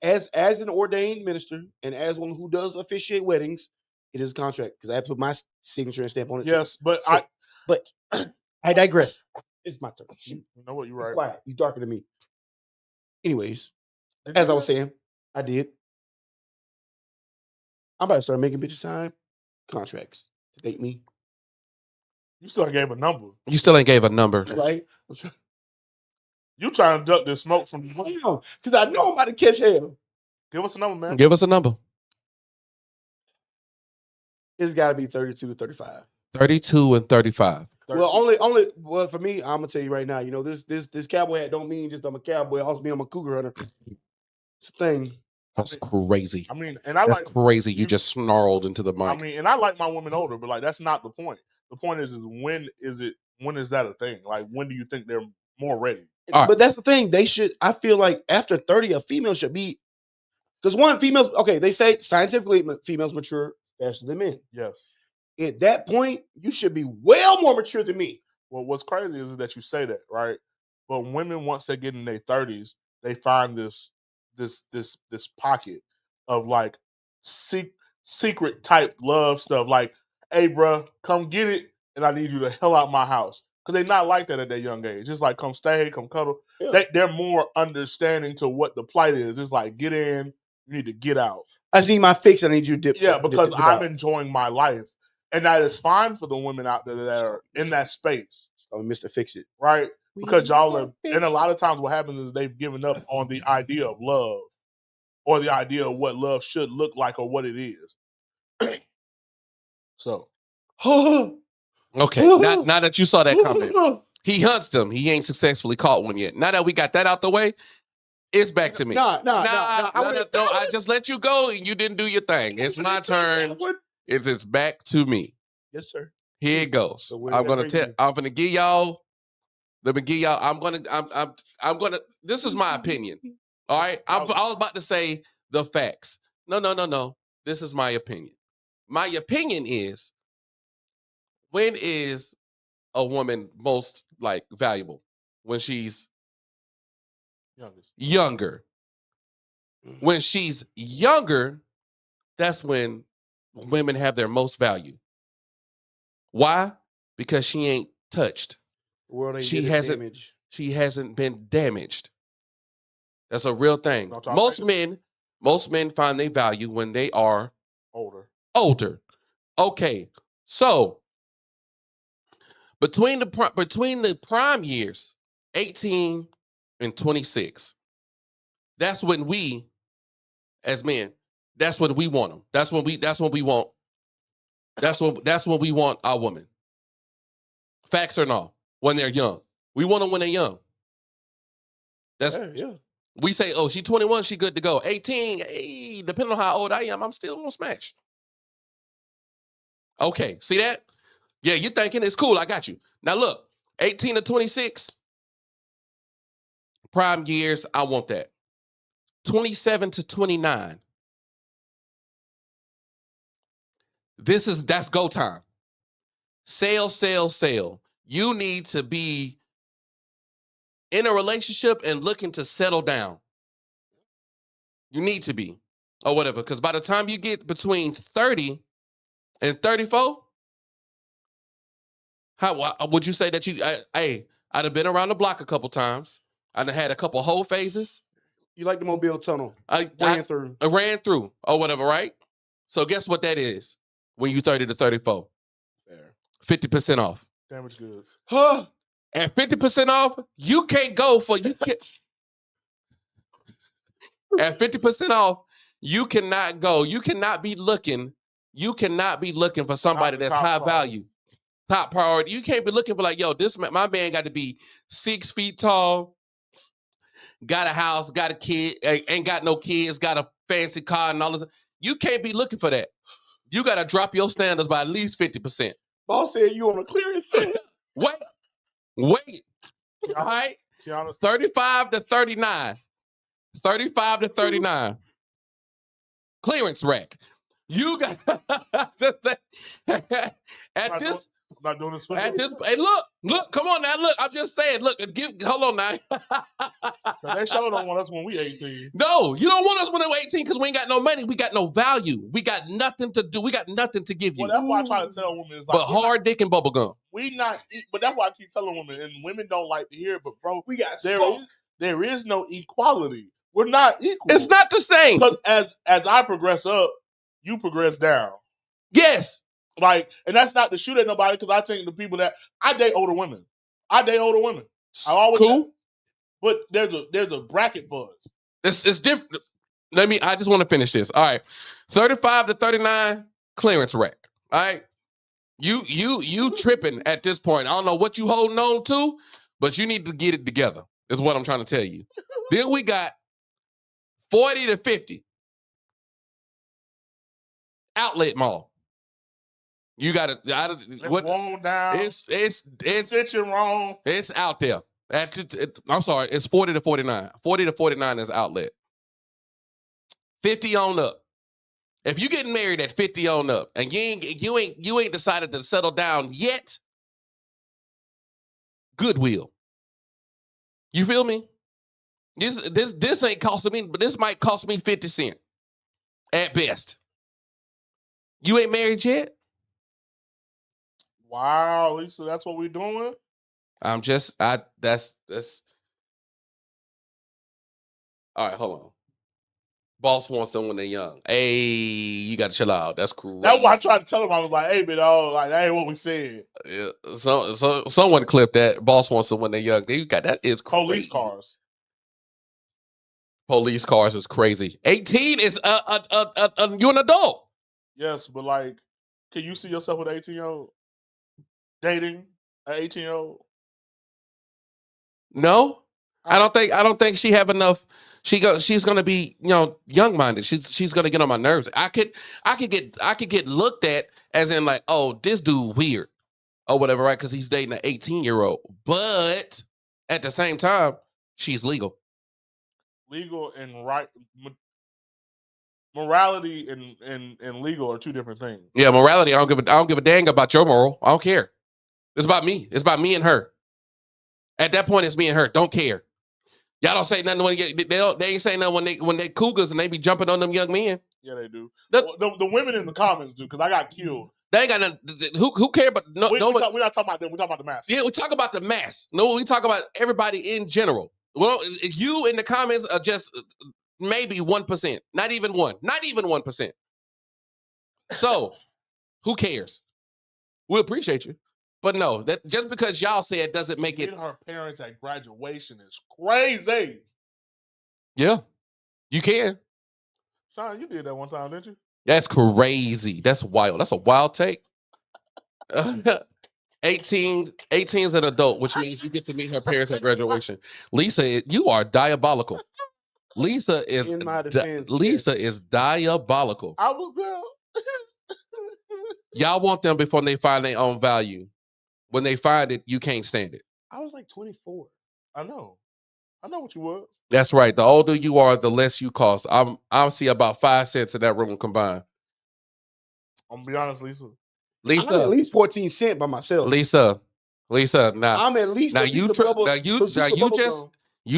As an ordained minister and as one who does officiate weddings, it is a contract because I put my signature and stamp on it. Yes, but but I digress. It's my turn. You know what? You're right. Quiet. You darker than me. Anyways, Did as you I was just- saying, I did. I'm about to start making bitches sign contracts to date me. You still gave a number. You still ain't gave a number. Right? You trying to duck the smoke from the Because I know I'm about to catch hell. Give us a number, man. Give us a number. It's got to be 32 to 35. 32 and 35. Well, well for me, I'm gonna tell you right now. You know this cowboy hat don't mean just I'm a cowboy. It also mean I'm a cougar hunter. It's a thing. That's crazy. I mean, and I That's like crazy. You just snarled into the mic. I mean, and I like my women older, but like that's not the point. The point is when is that a thing? Like when do you think they're more ready? All right. But that's the thing. They should. I feel like after 30, a female should be because one females. Okay, they say scientifically females mature faster than men. Yes. At that point, you should be well more mature than me. Well, what's crazy is that you say that, right? But women, once they get in their 30s, they find this pocket of like secret type love stuff. Like, hey, bro, come get it, and I need you to hell out my house. Because they're not like that at their young age. It's like, come stay, come cuddle. Yeah. They're more understanding to what the plight is. It's like, get in, you need to get out. I just need my fix. I need you to dip. Yeah, because dip I'm out. enjoying my life. And that is fine for the women out there that are in that space. Oh, Mr. Fix It. Right? Because y'all are, and a lot of times what happens is they've given up on the idea of love or the idea of what love should look like or what it is. So. Okay, now that you saw that comment, he hunts them. He ain't successfully caught one yet. Now that we got that out the way, it's back to me. No. I just let you go and you didn't do your thing. It's my turn. It's back to me. Yes, sir. Here it goes. So where I'm did gonna that tell. bring you? I'm gonna give y'all. Let me give y'all. I'm gonna. This is my opinion. All right. I was about to say the facts. No. This is my opinion. My opinion is, when is a woman most like valuable? When she's younger. When she's younger, that's when women have their most value. Why? Because she ain't touched. The world ain't She did hasn't. damage. She hasn't been damaged. That's a real thing. Don't y'all Most think men find their value when they are older. Okay, so between the prime years, 18 and 26, that's when we, as men, that's when we want them. That's when we want. That's when we want our woman. Facts or no? When they're young, we want them when they're young. That's yeah. We say, oh, she's 21, she good to go. 18, hey, depending on how old I am, I'm still gonna smash. Okay, see that? Yeah, you're thinking it's cool. I got you. Now look, 18 to 26, prime years, I want that. 27 to 29. That's go time. Sale. You need to be in a relationship and looking to settle down. You need to be, or whatever, because by the time you get between 30 and 34, how would you say that I'd have been around the block a couple times. I'd have had a couple whole phases. You like the Mobile Tunnel? I Ran through. I ran through or whatever, right? So guess what that is when you 30 to 34? Fair. 50% off. Damaged goods. Huh? At 50% off, you can't go for you can at 50% off, you cannot go. You cannot be looking. You cannot be looking for somebody that's high value, top priority. You can't be looking for like, yo, this man, my man got to be 6 feet tall, got a house, got a kid, ain't got no kids, got a fancy car and all this. You can't be looking for that. You got to drop your standards by at least 50%. Boss said you on a clearance set. Wait. All right. 35 to 39. 35 to 39. Clearance rack. You got at this. I'm not doing this for At this, hey, look, come on now, look. I'm just saying, look, hold on now. They sure don't want us when we 18. No, you don't want us when we're 18 because we ain't got no money. We got no value. We got nothing to do. We got nothing to give you. Well, that's why I try to tell women is like, but hard dick and bubble gum. But that's why I keep telling women, and women don't like to hear it. But bro, We got there is no equality. We're not equal. It's not the same. Because as I progress up, you progress down. Yes. Like, and that's not to shoot at nobody, because I think the people that I date older women. I always cool. But there's a bracket for us. It's different. I just want to finish this. All right. 35 to 39 clearance rack. All right. You tripping at this point. I don't know what you holding on to, but you need to get it together. Is what I'm trying to tell you. Then we got 40 to 50. Outlet mall. You got it. What worn down? It's stitching wrong. It's out there. I'm sorry. It's 40 to 49. 40 to 49 is outlet. 50 on up. If you getting married at 50 on up, and you ain't decided to settle down yet, Goodwill. You feel me? This ain't costing me, but this might cost me 50 cents at best. You ain't married yet? Wow, Lisa, that's what we're doing? That's all right, hold on. Boss wants them when they're young. Hey, you gotta chill out. That's cool. That's why I tried to tell him. I was like, hey, man, like that ain't what we said. Yeah, so someone clipped that. Boss wants them when they're young. You got that is crazy. Police cars. Police cars is crazy. 18 is you're an adult. Yes, but like, can you see yourself with an 18-year-old dating an 18-year-old? No, I don't think she have enough. She's gonna be young minded. She's gonna get on my nerves. I could get looked at as in like, oh, this dude weird or whatever, right? Because he's dating an 18-year-old. But at the same time, she's legal. Legal and right. Morality and legal are two different things. Yeah, morality. I don't give a dang about your moral. I don't care. It's about me. It's about me and her. At that point, it's me and her. Don't care. Y'all don't say nothing when they ain't saying nothing when they cougars and they be jumping on them young men. Yeah, they do. The women in the comments do, because I got killed. They ain't got nothing. Who care? But we're not talking about them. We're talking about the mass. Yeah, we talk about the mass. No, we talk about everybody in general. Well, you in the comments are just maybe 1%. Not even 1%. So, who cares? We appreciate you. But no, that just because y'all say it doesn't make it. Her parents at graduation is crazy. Yeah, you can. Sean, you did that one time, didn't you? That's crazy. That's wild. That's a wild take. 18 is an adult, which means you get to meet her parents at graduation. Lisa, you are diabolical. Lisa is in my defense. Lisa is diabolical. I was there. Y'all want them before they find their own value. When they find it, you can't stand it. I was like 24. I know what you was. That's right. The older you are, the less you cost. I'll see about 5 cents in that room combined. I'm gonna be honest, Lisa. I'm at least 14 cents by myself. Lisa. Now I'm at least you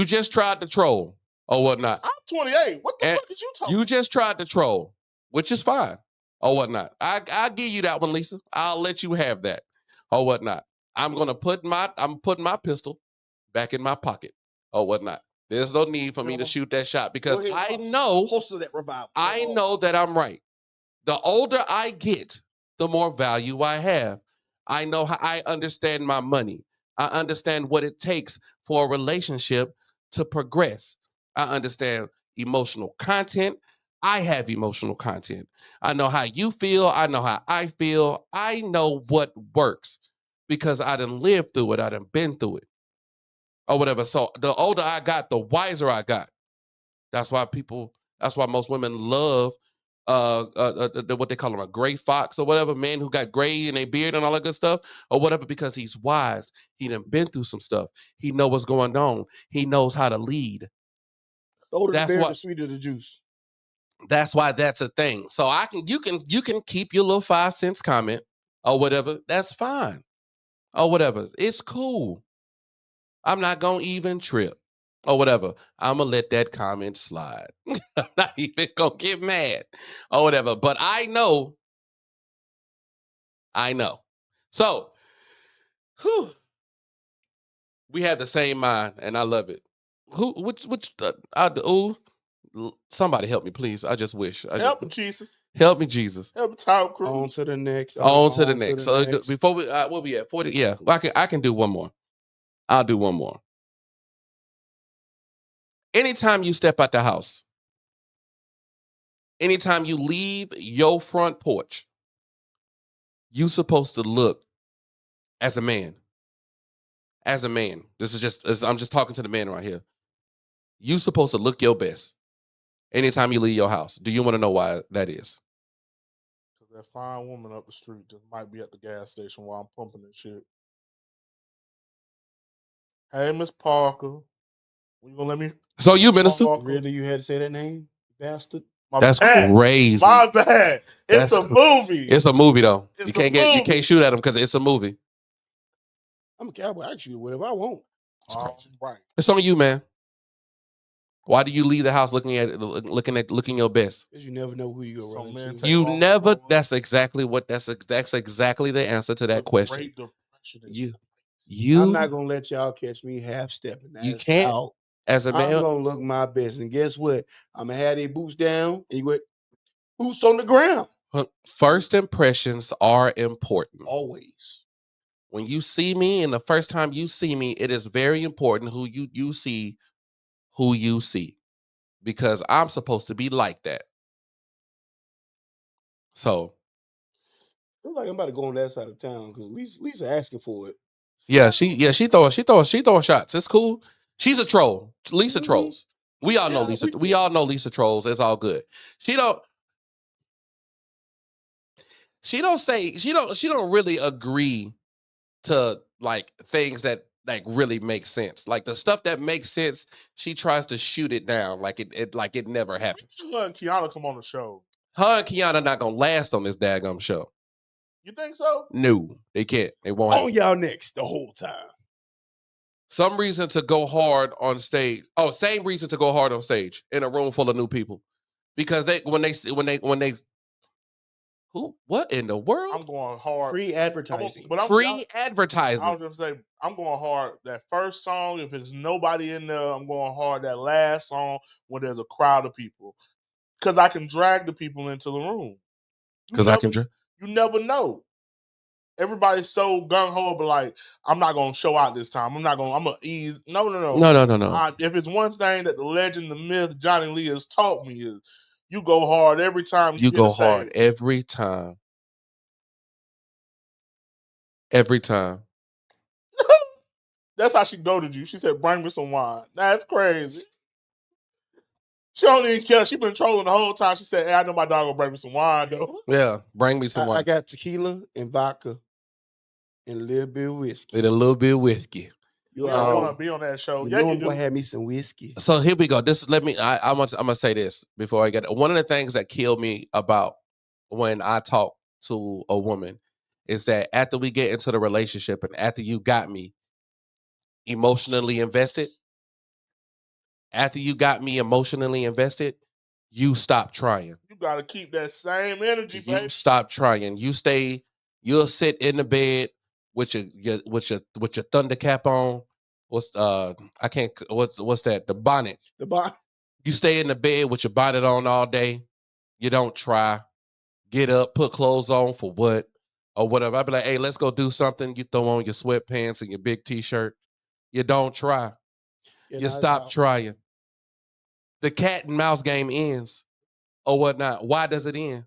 just tried to troll or whatnot. I'm 28. What the fuck is you talking? You just tried to troll, which is fine or whatnot. I'll give you that one, Lisa. I'll let you have that or whatnot. I'm putting my pistol back in my pocket or whatnot. There's no need for me to Grandma, shoot that shot because go ahead, I know host of that revival. I know that I'm right. The older I get, the more value I have. I know how I understand my money. I understand what it takes for a relationship to progress. I understand emotional content. I have emotional content. I know how you feel. I know how I feel. I know what works because I done lived through it. I done been through it or whatever. So the older I got, the wiser I got. That's why most women love what they call him, a gray fox or whatever, man who got gray in their beard and all that good stuff or whatever, because he's wise. He done been through some stuff. He know what's going on. He knows how to lead. The older the That's beer, the what. sweeter the juice. That's why that's a thing. So you can keep your little 5 cents comment or whatever. That's fine or whatever. It's cool. I'm not gonna even trip or whatever. I'm gonna let that comment slide. I'm not even gonna get mad or whatever. But I know. So, whew, we have the same mind, and I love it. Somebody help me, please. I just wish. Help Jesus. Help me, Jesus. Help Tom Cruise. On to the next. On to the next. So before we, we'll be at 40. Yeah, I can do one more. I'll do one more. Anytime you step out the house, anytime you leave your front porch, you supposed to look as a man. As a man, I'm just talking to the man right here. You supposed to look your best anytime you leave your house. Do you want to know why that is? Because that fine woman up the street just might be at the gas station while I'm pumping this shit. Hey, Miss Parker, you gonna let me? So you, minister? Really, you had to say that name, bastard? That's crazy. My bad. It's a movie. It's a movie though. It's You can't shoot at him because it's a movie. I'm a cowboy. I can shoot whatever I want. It's crazy. Right. It's on you, man. Why do you leave the house looking your best? Because you never know who you're gonna run into. You never. That's exactly the answer to that question. I'm not gonna let y'all catch me half stepping. You can't. Out. As a man, I'm gonna look my best, and guess what? I'm gonna have their boots down, and you went boots on the ground. First impressions are important. Always. When you see me, and the first time you see me, it is very important who you see, because I'm supposed to be like that. So, I feel like I'm about to go on that side of town because Lisa asking for it. She throwing shots. It's cool. She's a troll. Lisa trolls. We all know Lisa. We all know Lisa trolls. It's all good. She don't really agree to like things that like really make sense. Like the stuff that makes sense, she tries to shoot it down like it never happened. Her and Kiana come on the show. Her and Kiana not gonna last on this daggum show. You think so? No, they can't. They won't. On y'all next the whole time. Some reason to go hard on stage. Oh, same reason to go hard on stage in a room full of new people, because when they who, what in the world? I'm going hard. Free advertising. Free advertising. I was just say I'm going hard. That first song, if there's nobody in there, I'm going hard. That last song when there's a crowd of people, because I can drag the people into the room. Because I can drag. You never know. Everybody's so gung ho, but like I'm not gonna show out this time. I'm gonna ease. No. If it's one thing that the legend, the myth, Johnny Lee has taught me is you go hard every time. You go hard every time. Every time. That's how she goaded you. She said, "Bring me some wine." That's crazy. She don't even care. She been trolling the whole time. She said, "Hey, I know my dog will bring me some wine though." Yeah, bring me some wine. I got tequila and vodka and a little bit of whiskey. And a little bit of whiskey. You want to be on that show? Yeah, I'm gonna have me some whiskey. So here we go. I'm gonna say this before I get it. One of the things that killed me about when I talk to a woman is that after we get into the relationship and after you got me emotionally invested, you stop trying. You gotta keep that same energy, baby. You stop trying. You'll sit in the bed with your thunder cap on I can't what's that? The bonnet. The bond. You stay in the bed with your bonnet on all day. You don't try. Get up, put clothes on for what? Or whatever. I'd be like, hey, let's go do something. You throw on your sweatpants and your big t-shirt. You don't try. You stop trying. The cat and mouse game ends or whatnot. Why does it end?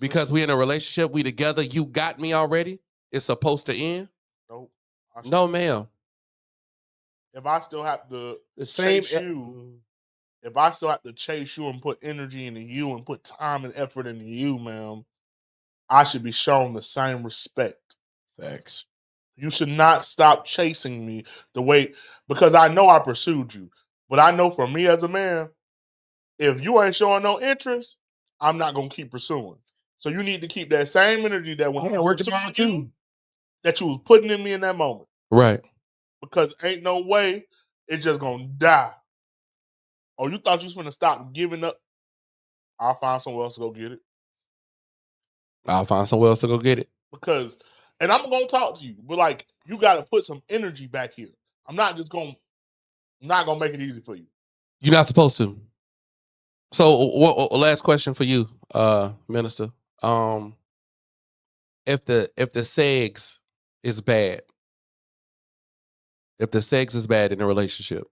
Because we in a relationship, we together, you got me already. It's supposed to end? Nope. No, ma'am. If I still have to The same. chase you, if I still have to chase you and put energy into you and put time and effort into you, ma'am, I should be shown the same respect. Facts. You should not stop chasing me the way, because I know I pursued you. But I know for me as a man, if you ain't showing no interest, I'm not gonna keep pursuing. So you need to keep that same energy that when I work pursued tomorrow you, too. that you was putting in me in that moment. Right. Because ain't no way it's just gonna die. Oh, you thought you was gonna stop giving up? I'll find somewhere else to go get it. I'll find somewhere else to go get it. Because, and I'm gonna talk to you, but like you gotta put some energy back here. I'm not gonna make it easy for you. You're not supposed to. So, last question for you, Minister. If the sex is bad, if the sex is bad in a relationship,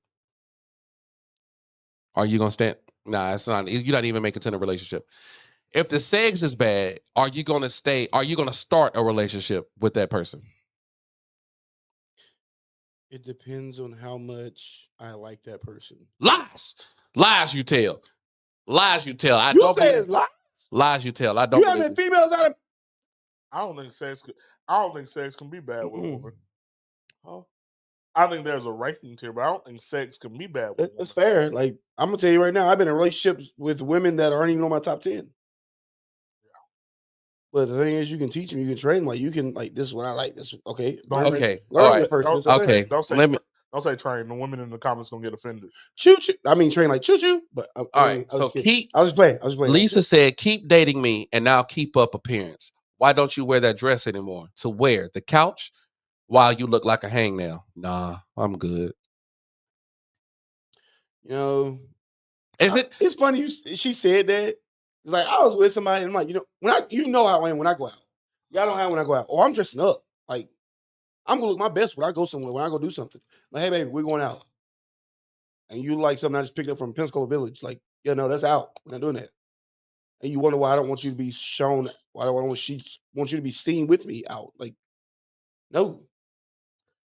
are you gonna stand? Nah, it's not. You're not even making it to a relationship. If the sex is bad, are you gonna stay? Are you gonna start a relationship with that person? It depends on how much I like that person. Lies, lies you tell, lies you tell. I You don't say believe it's lies? lies you tell. I don't You believe having you. females out of? I don't think sex can be bad with a Mm-mm. woman. Oh, I think there's a ranking tier, but I don't think sex can be bad with a woman. that's fair. Like I'm gonna tell you right now, I've been in relationships with women that aren't even on my top 10. But the thing is, you can teach them, you can train them. Like you can, like this is what I like. This okay. Don't Learn, Okay, learn all from the right, person. It's okay. Don't say Let me. don't say train. The women in the comments gonna get offended. Choo choo. I mean, train like choo choo. But All right. I was So just kidding. keep. I was just playing. I was just playing. Lisa said, "Keep dating me, and now keep up appearance. Why don't you wear that dress anymore? To wear the couch while you look like a hangnail? Nah, I'm good. You know, Is it? it's funny. She said that. It's like I was with somebody. And I'm like, when how I am when I go out. Y'all don't have when I go out. Oh, I'm dressing up. Like I'm gonna look my best when I go somewhere. When I go do something. Like, hey, baby, we're going out. And you like something I just picked up from Pensacola Village. Like, yeah, no, that's out. We're not doing that. And you wonder why I don't want you to be shown. Why don't I want you to be seen with me out? Like, no.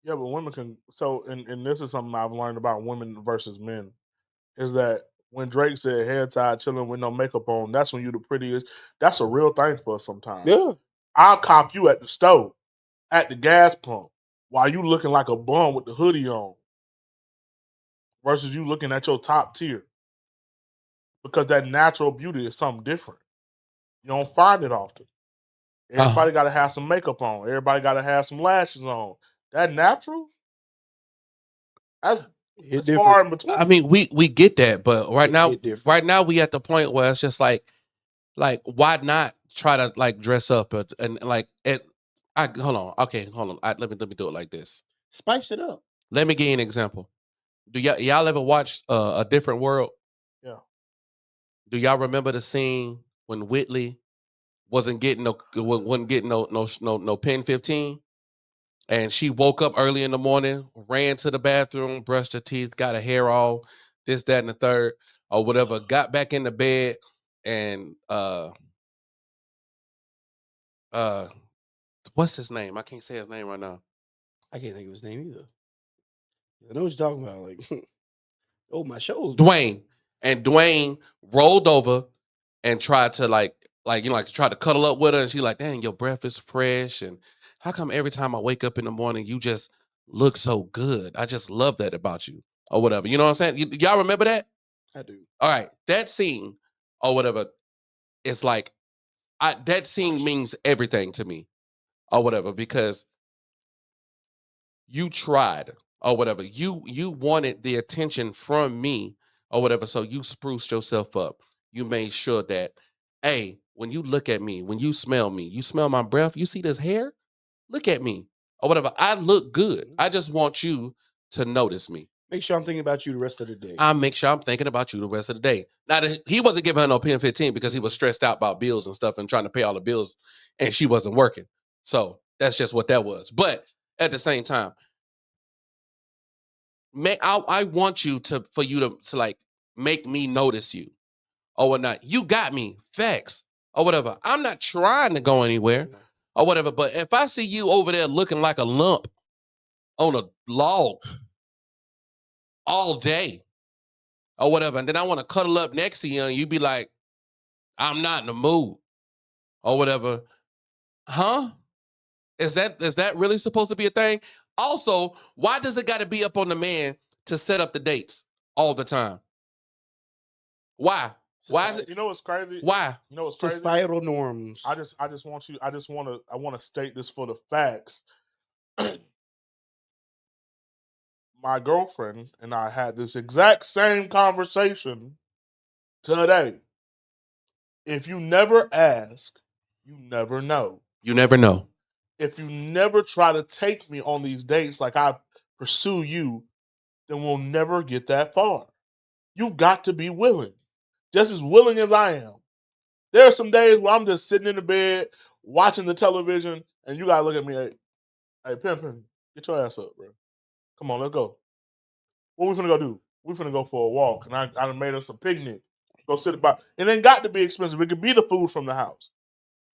Yeah, but women can. So, and this is something I've learned about women versus men, is that when Drake said hair tied, chilling with no makeup on, that's when you the prettiest. That's a real thing for us sometimes. Yeah. I'll cop you at the stove, at the gas pump, while you looking like a bum with the hoodie on, versus you looking at your top tier. Because that natural beauty is something different. You don't find it often. Everybody got to have some makeup on. Everybody got to have some lashes on. That natural, that's Hit far different. in between. I mean, we get that, but right It hit different. now we at the point where it's just like why not try to like dress up and like it? I hold on, okay, hold on. Let me do it like this. Spice it up. Let me give you an example. Do y'all ever watch A Different World? Yeah. Do y'all remember the scene when Whitley wasn't getting no pen 15? And she woke up early in the morning, ran to the bathroom, brushed her teeth, got her hair all this, that, and the third, or whatever, got back in the bed and what's his name? I can't say his name right now. I can't think of his name either. I know what you're talking about. Like, oh, my shows. Dwayne. And Dwayne rolled over and tried to try to cuddle up with her, and she like, dang, your breath is fresh. And how come every time I wake up in the morning, you just look so good? I just love that about you. Or whatever. You know what I'm saying? Y'all remember that? I do. All right. That scene or whatever is like that scene means everything to me. Or whatever, because you tried or whatever. You wanted the attention from me or whatever. So you spruced yourself up. You made sure that, hey, when you look at me, when you smell me, you smell my breath, you see this hair? Look at me. or whatever. I look good. I just want you to notice me. Make sure I'm thinking about you the rest of the day. I make sure I'm thinking about you the rest of the day. Now, he wasn't giving her no pen 15 because he was stressed out about bills and stuff and trying to pay all the bills, and she wasn't working. So that's just what that was. But at the same time, I want you for you to like make me notice you or whatnot. You got me, facts or whatever. I'm not trying to go anywhere or whatever. But if I see you over there looking like a lump on a log all day or whatever, and then I want to cuddle up next to you and you be like, I'm not in the mood or whatever. Huh? Is that really supposed to be a thing? Also, why does it got to be up on the man to set up the dates all the time? Why? Why is it? You know what's crazy? Why? You know what's crazy? Societal norms. I want to state this for the facts. My girlfriend and I had this exact same conversation today. If you never ask, you never know. You never know. If you never try to take me on these dates like I pursue you, then we'll never get that far. You got to be willing, just as willing as I am. There are some days where I'm just sitting in the bed watching the television, and you gotta look at me like, "Hey, Pimpin, get your ass up, bro. Come on, let's go. What we finna go do? We finna go for a walk, and I done made us a picnic. Go sit about. It ain't got to be expensive. It could be the food from the house.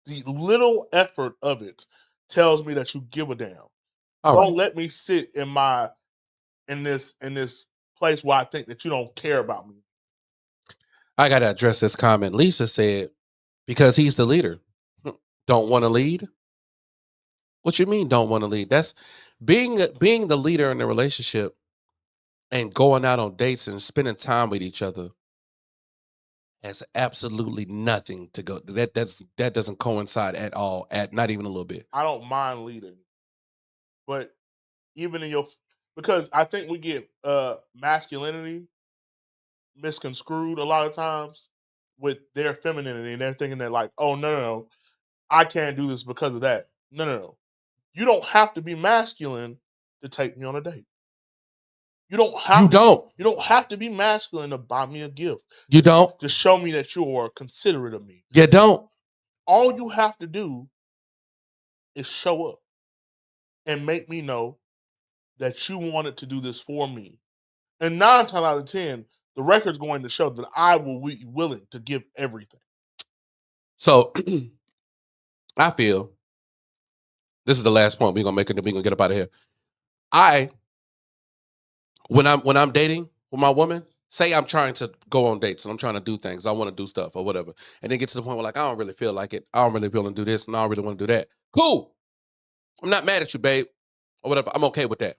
The little effort of it tells me that you give a damn. Don't let me sit in this place where I think that you don't care about me. I gotta address this comment. Lisa said, because he's the leader. Don't want to lead? What you mean don't want to lead? That's being the leader in the relationship and going out on dates and spending time with each other has absolutely nothing to go. That doesn't coincide at all, at not even a little bit. I don't mind leading, but even in your, because I think we get masculinity misconstrued a lot of times with their femininity, and they're thinking that like, oh no, I can't do this because of that. No. You don't have to be masculine to take me on a date. You don't have to be masculine to buy me a gift. You don't. To show me that you're considerate of me. You don't. All you have to do is show up and make me know that you wanted to do this for me. And 9 times out of 10, the record's going to show that I will be willing to give everything. So I feel this is the last point we're gonna make, and then we're gonna get up out of here. When I'm dating with my woman, say I'm trying to go on dates and I'm trying to do things, I want to do stuff or whatever, and then get to the point where like I don't really feel like it, I don't really feel to do this, and I don't really want to do that. Cool, I'm not mad at you, babe, or whatever. I'm okay with that.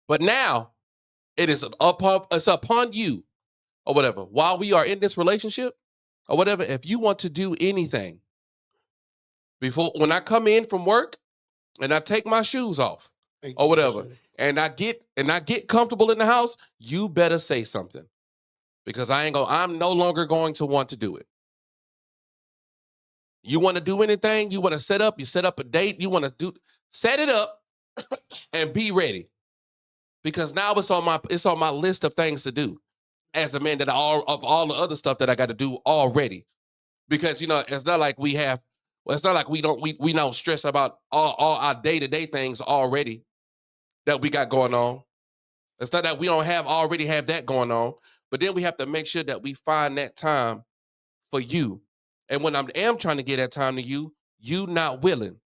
But now it's upon you or whatever. While we are in this relationship or whatever, if you want to do anything before when I come in from work and I take my shoes off or whatever, and I get comfortable in the house, you better say something. Because I'm no longer going to want to do it. You want to do anything? You want to set up a date, set it up and be ready. Because now it's on my list of things to do as a man of all the other stuff that I got to do already. Because it's not like we don't stress about all our day-to-day things already that we got going on. It's not that we don't already have that going on, but then we have to make sure that we find that time for you. And when I am trying to get that time to you not willing.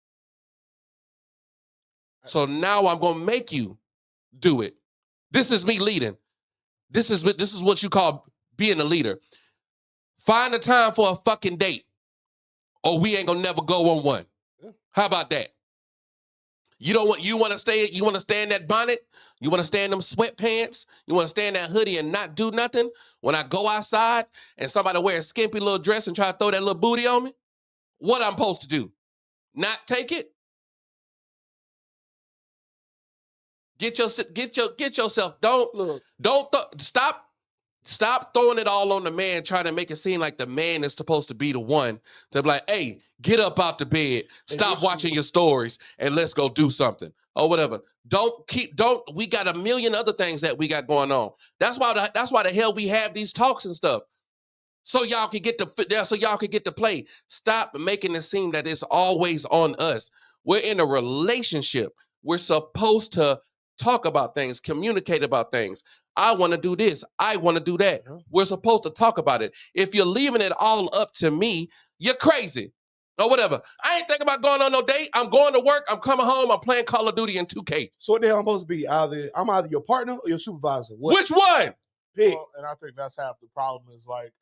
So now I'm gonna make you do it. This is me leading. This is what you call being a leader. Find a time for a fucking date, or we ain't gonna never go on one. How about that? You want to stay in that bonnet? You want to stay in them sweatpants? You want to stay in that hoodie and not do nothing? When I go outside and somebody wear a skimpy little dress and try to throw that little booty on me, what I'm supposed to do? Not take it? Get yourself. Stop Stop throwing it all on the man, trying to make it seem like the man is supposed to be the one to be like, hey, get up out the bed, stop watching your stories, and let's go do something. Or whatever. We got a million other things that we got going on. That's why the hell we have these talks and stuff. So y'all can get to play. Stop making it seem that it's always on us. We're in a relationship. We're supposed to talk about things, communicate about things. I want to do this. I want to do that. We're supposed to talk about it. If you're leaving it all up to me, you're crazy. Or whatever. I ain't thinking about going on no date. I'm going to work. I'm coming home. I'm playing Call of Duty and 2K. So what the hell I'm supposed to be? I'm either your partner or your supervisor. Which one? Pick. Well, and I think that's half the problem is like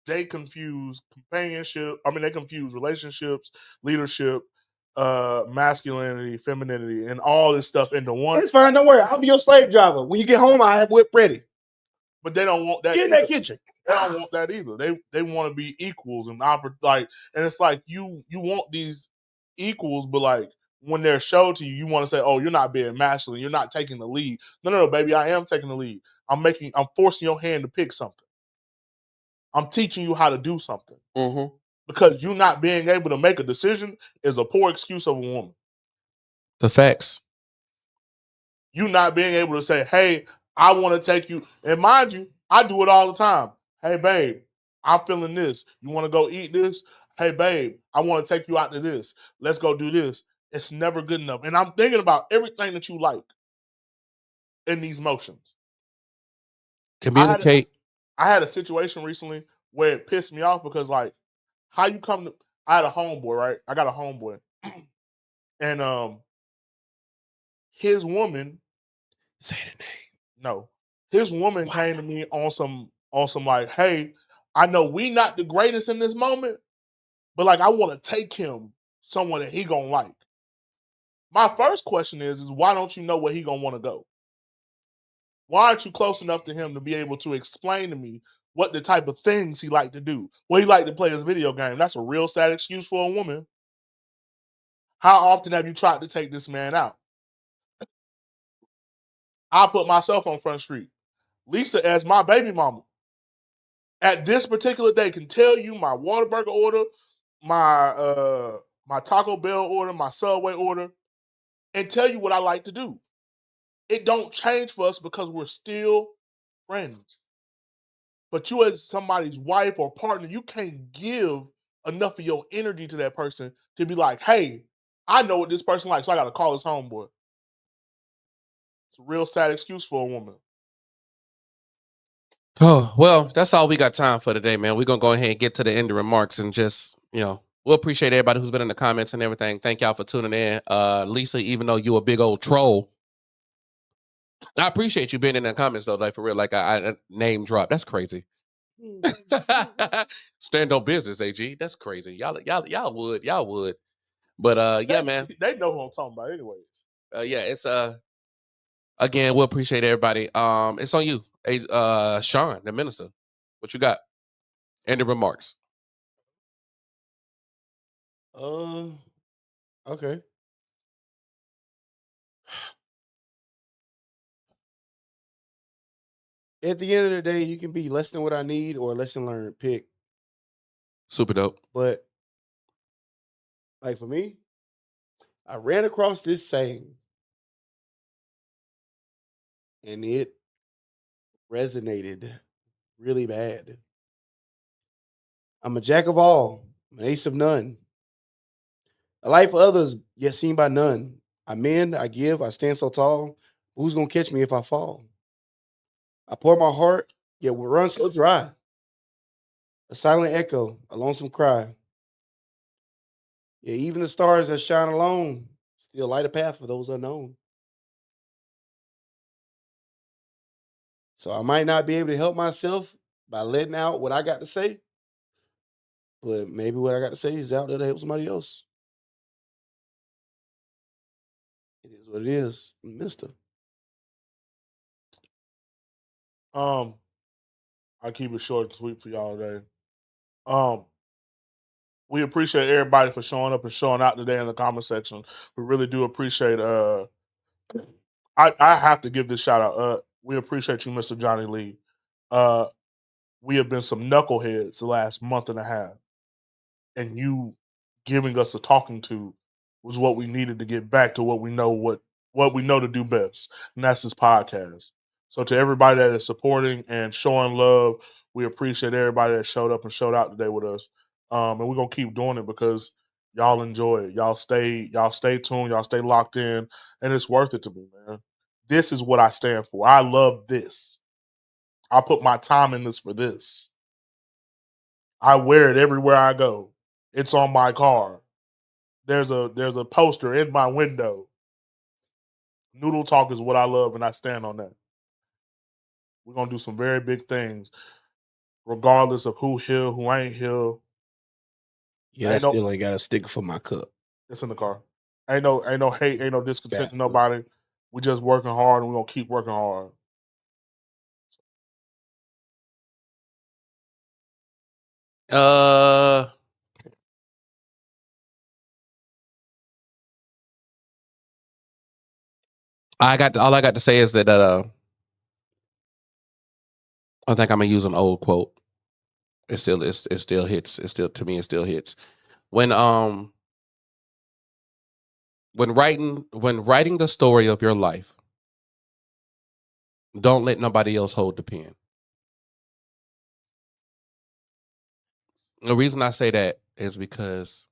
they confuse companionship. I mean, they confuse relationships, leadership, masculinity, femininity, and all this stuff into one. It's fine. Don't worry. I'll be your slave driver. When you get home, I have whip ready. But they don't want that. Get in that kitchen. They don't want that either. They want to be equals and and it's like you want these equals, but like when they're showed to you, you want to say, "Oh, you're not being masculine. You're not taking the lead." No, baby, I am taking the lead. I'm forcing your hand to pick something. I'm teaching you how to do something. Mm-hmm. Because you not being able to make a decision is a poor excuse of a woman. The facts. You not being able to say, "Hey, I want to take you," and mind you, I do it all the time. "Hey, babe, I'm feeling this. You want to go eat this? Hey, babe, I want to take you out to this. Let's go do this." It's never good enough. And I'm thinking about everything that you like in these motions. Communicate. I had a situation recently where it pissed me off because, like, how you come to? I had a homeboy, right? I got a homeboy, and his woman. Say the name. No, his woman came to me on some like, "Hey, I know we not the greatest in this moment, but like I want to take him somewhere that he gonna like." My first question is why don't you know where he gonna want to go? Why aren't you close enough to him to be able to explain to me what the type of things he like to do? Well, he like to play his video game. That's a real sad excuse for a woman. How often have you tried to take this man out? I put myself on Front Street. Lisa, as my baby mama, at this particular day can tell you my Whataburger order, my Taco Bell order, my Subway order, and tell you what I like to do. It don't change for us because we're still friends. But you as somebody's wife or partner, you can't give enough of your energy to that person to be like, "Hey, I know what this person likes, so I got to call his homeboy." It's a real sad excuse for a woman. Oh, well, that's all we got time for today, man. We're going to go ahead and get to the end of remarks and just, we'll appreciate everybody who's been in the comments and everything. Thank y'all for tuning in. Lisa, even though you a big old troll, I appreciate you being in the comments, though, like for real. Like, I name drop. That's crazy. Stand on business, AG. That's crazy. Y'all would. But, yeah, man. They know who I'm talking about anyways. Yeah, it's, again, we'll appreciate everybody. It's on you. Sean, the minister. What you got? End of remarks. Okay. At the end of the day, you can be less than what I need or lesson learned. Pick. Super dope. But like for me, I ran across this saying and it resonated really bad. I'm a jack of all, I'm an ace of none. A life for others, yet seen by none. I mend, I give, I stand so tall. Who's gonna catch me if I fall? I pour my heart, yet will run so dry. A silent echo, a lonesome cry. Yeah, even the stars that shine alone still light a path for those unknown. So I might not be able to help myself by letting out what I got to say, but maybe what I got to say is out there to help somebody else. It is what it is, Mister. I keep it short and sweet for y'all today. We appreciate everybody for showing up and showing out today in the comment section. We really do appreciate I have to give this shout out. We appreciate you, Mr. Johnny Lee. we have been some knuckleheads the last month and a half, and you giving us a talking to was what we needed to get back to what we know to do best, and that's this podcast. So to everybody that is supporting and showing love, we appreciate everybody that showed up and showed out today with us. And we're gonna keep doing it because y'all enjoy it. Y'all stay tuned, y'all stay locked in, and it's worth it to me, man. This is what I stand for. I love this. I put my time in this for this. I wear it everywhere I go. It's on my car. There's a poster in my window. Noodle Talk is what I love, and I stand on that. We're gonna do some very big things, regardless of who here, who ain't here. Yeah, that still ain't got a sticker for my cup. It's in the car. Ain't no hate, ain't no discontent to nobody. We just working hard, and we're gonna keep working hard. All I got to say is that I think I'm gonna use an old quote. It still hits. It still, to me, it still hits. When writing the story of your life, don't let nobody else hold the pen. The reason I say that is because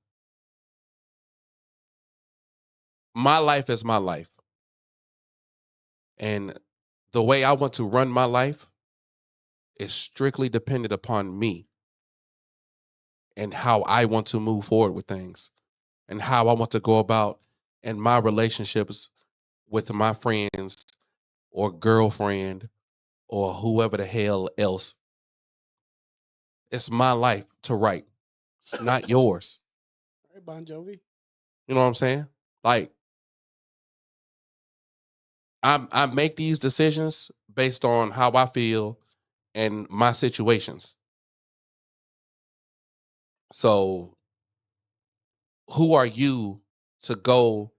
my life is my life. And the way I want to run my life is strictly dependent upon me and how I want to move forward with things and how I want to go about in my relationships with my friends or girlfriend or whoever the hell else. It's my life to write. It's not yours. Hey, Bon Jovi. You know what I'm saying? Like, I make these decisions based on how I feel and my situations. So who are you to go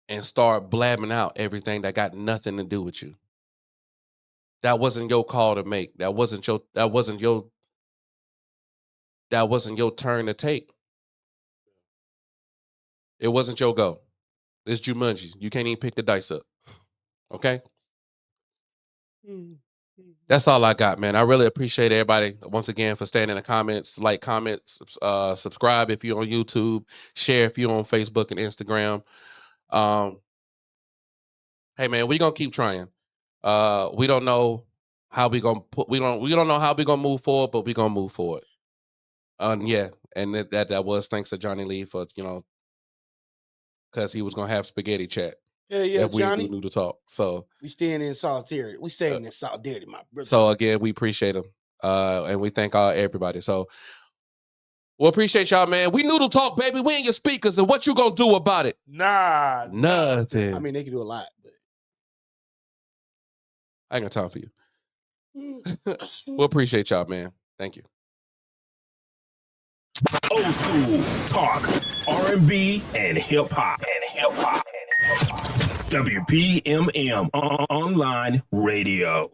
and start blabbing out everything that got nothing to do with you? That wasn't your call to make. That wasn't your turn to take. It wasn't your go. It's Jumanji. You can't even pick the dice up. Okay? That's all I got, man. I really appreciate everybody once again for staying in the comments. Like, comment, subscribe if you're on YouTube, share if you're on Facebook and Instagram. Hey man, we gonna keep trying. We don't know how we gonna we don't know how we gonna move forward, but we gonna move forward. Yeah, and that was thanks to Johnny Lee for because he was gonna have spaghetti chat. Yeah, if we Johnny. do Noodle Talk. So we staying in solidarity. We staying in solidarity, my brother. So again, we appreciate him, and we thank everybody. So we'll appreciate y'all, man. We Noodle Talk, baby. We in your speakers, and what you gonna do about it? Nah, nothing. I mean, they can do a lot, but I ain't got time for you. We'll appreciate y'all, man. Thank you. Old school talk, R&B, and hip hop. WPMM online radio.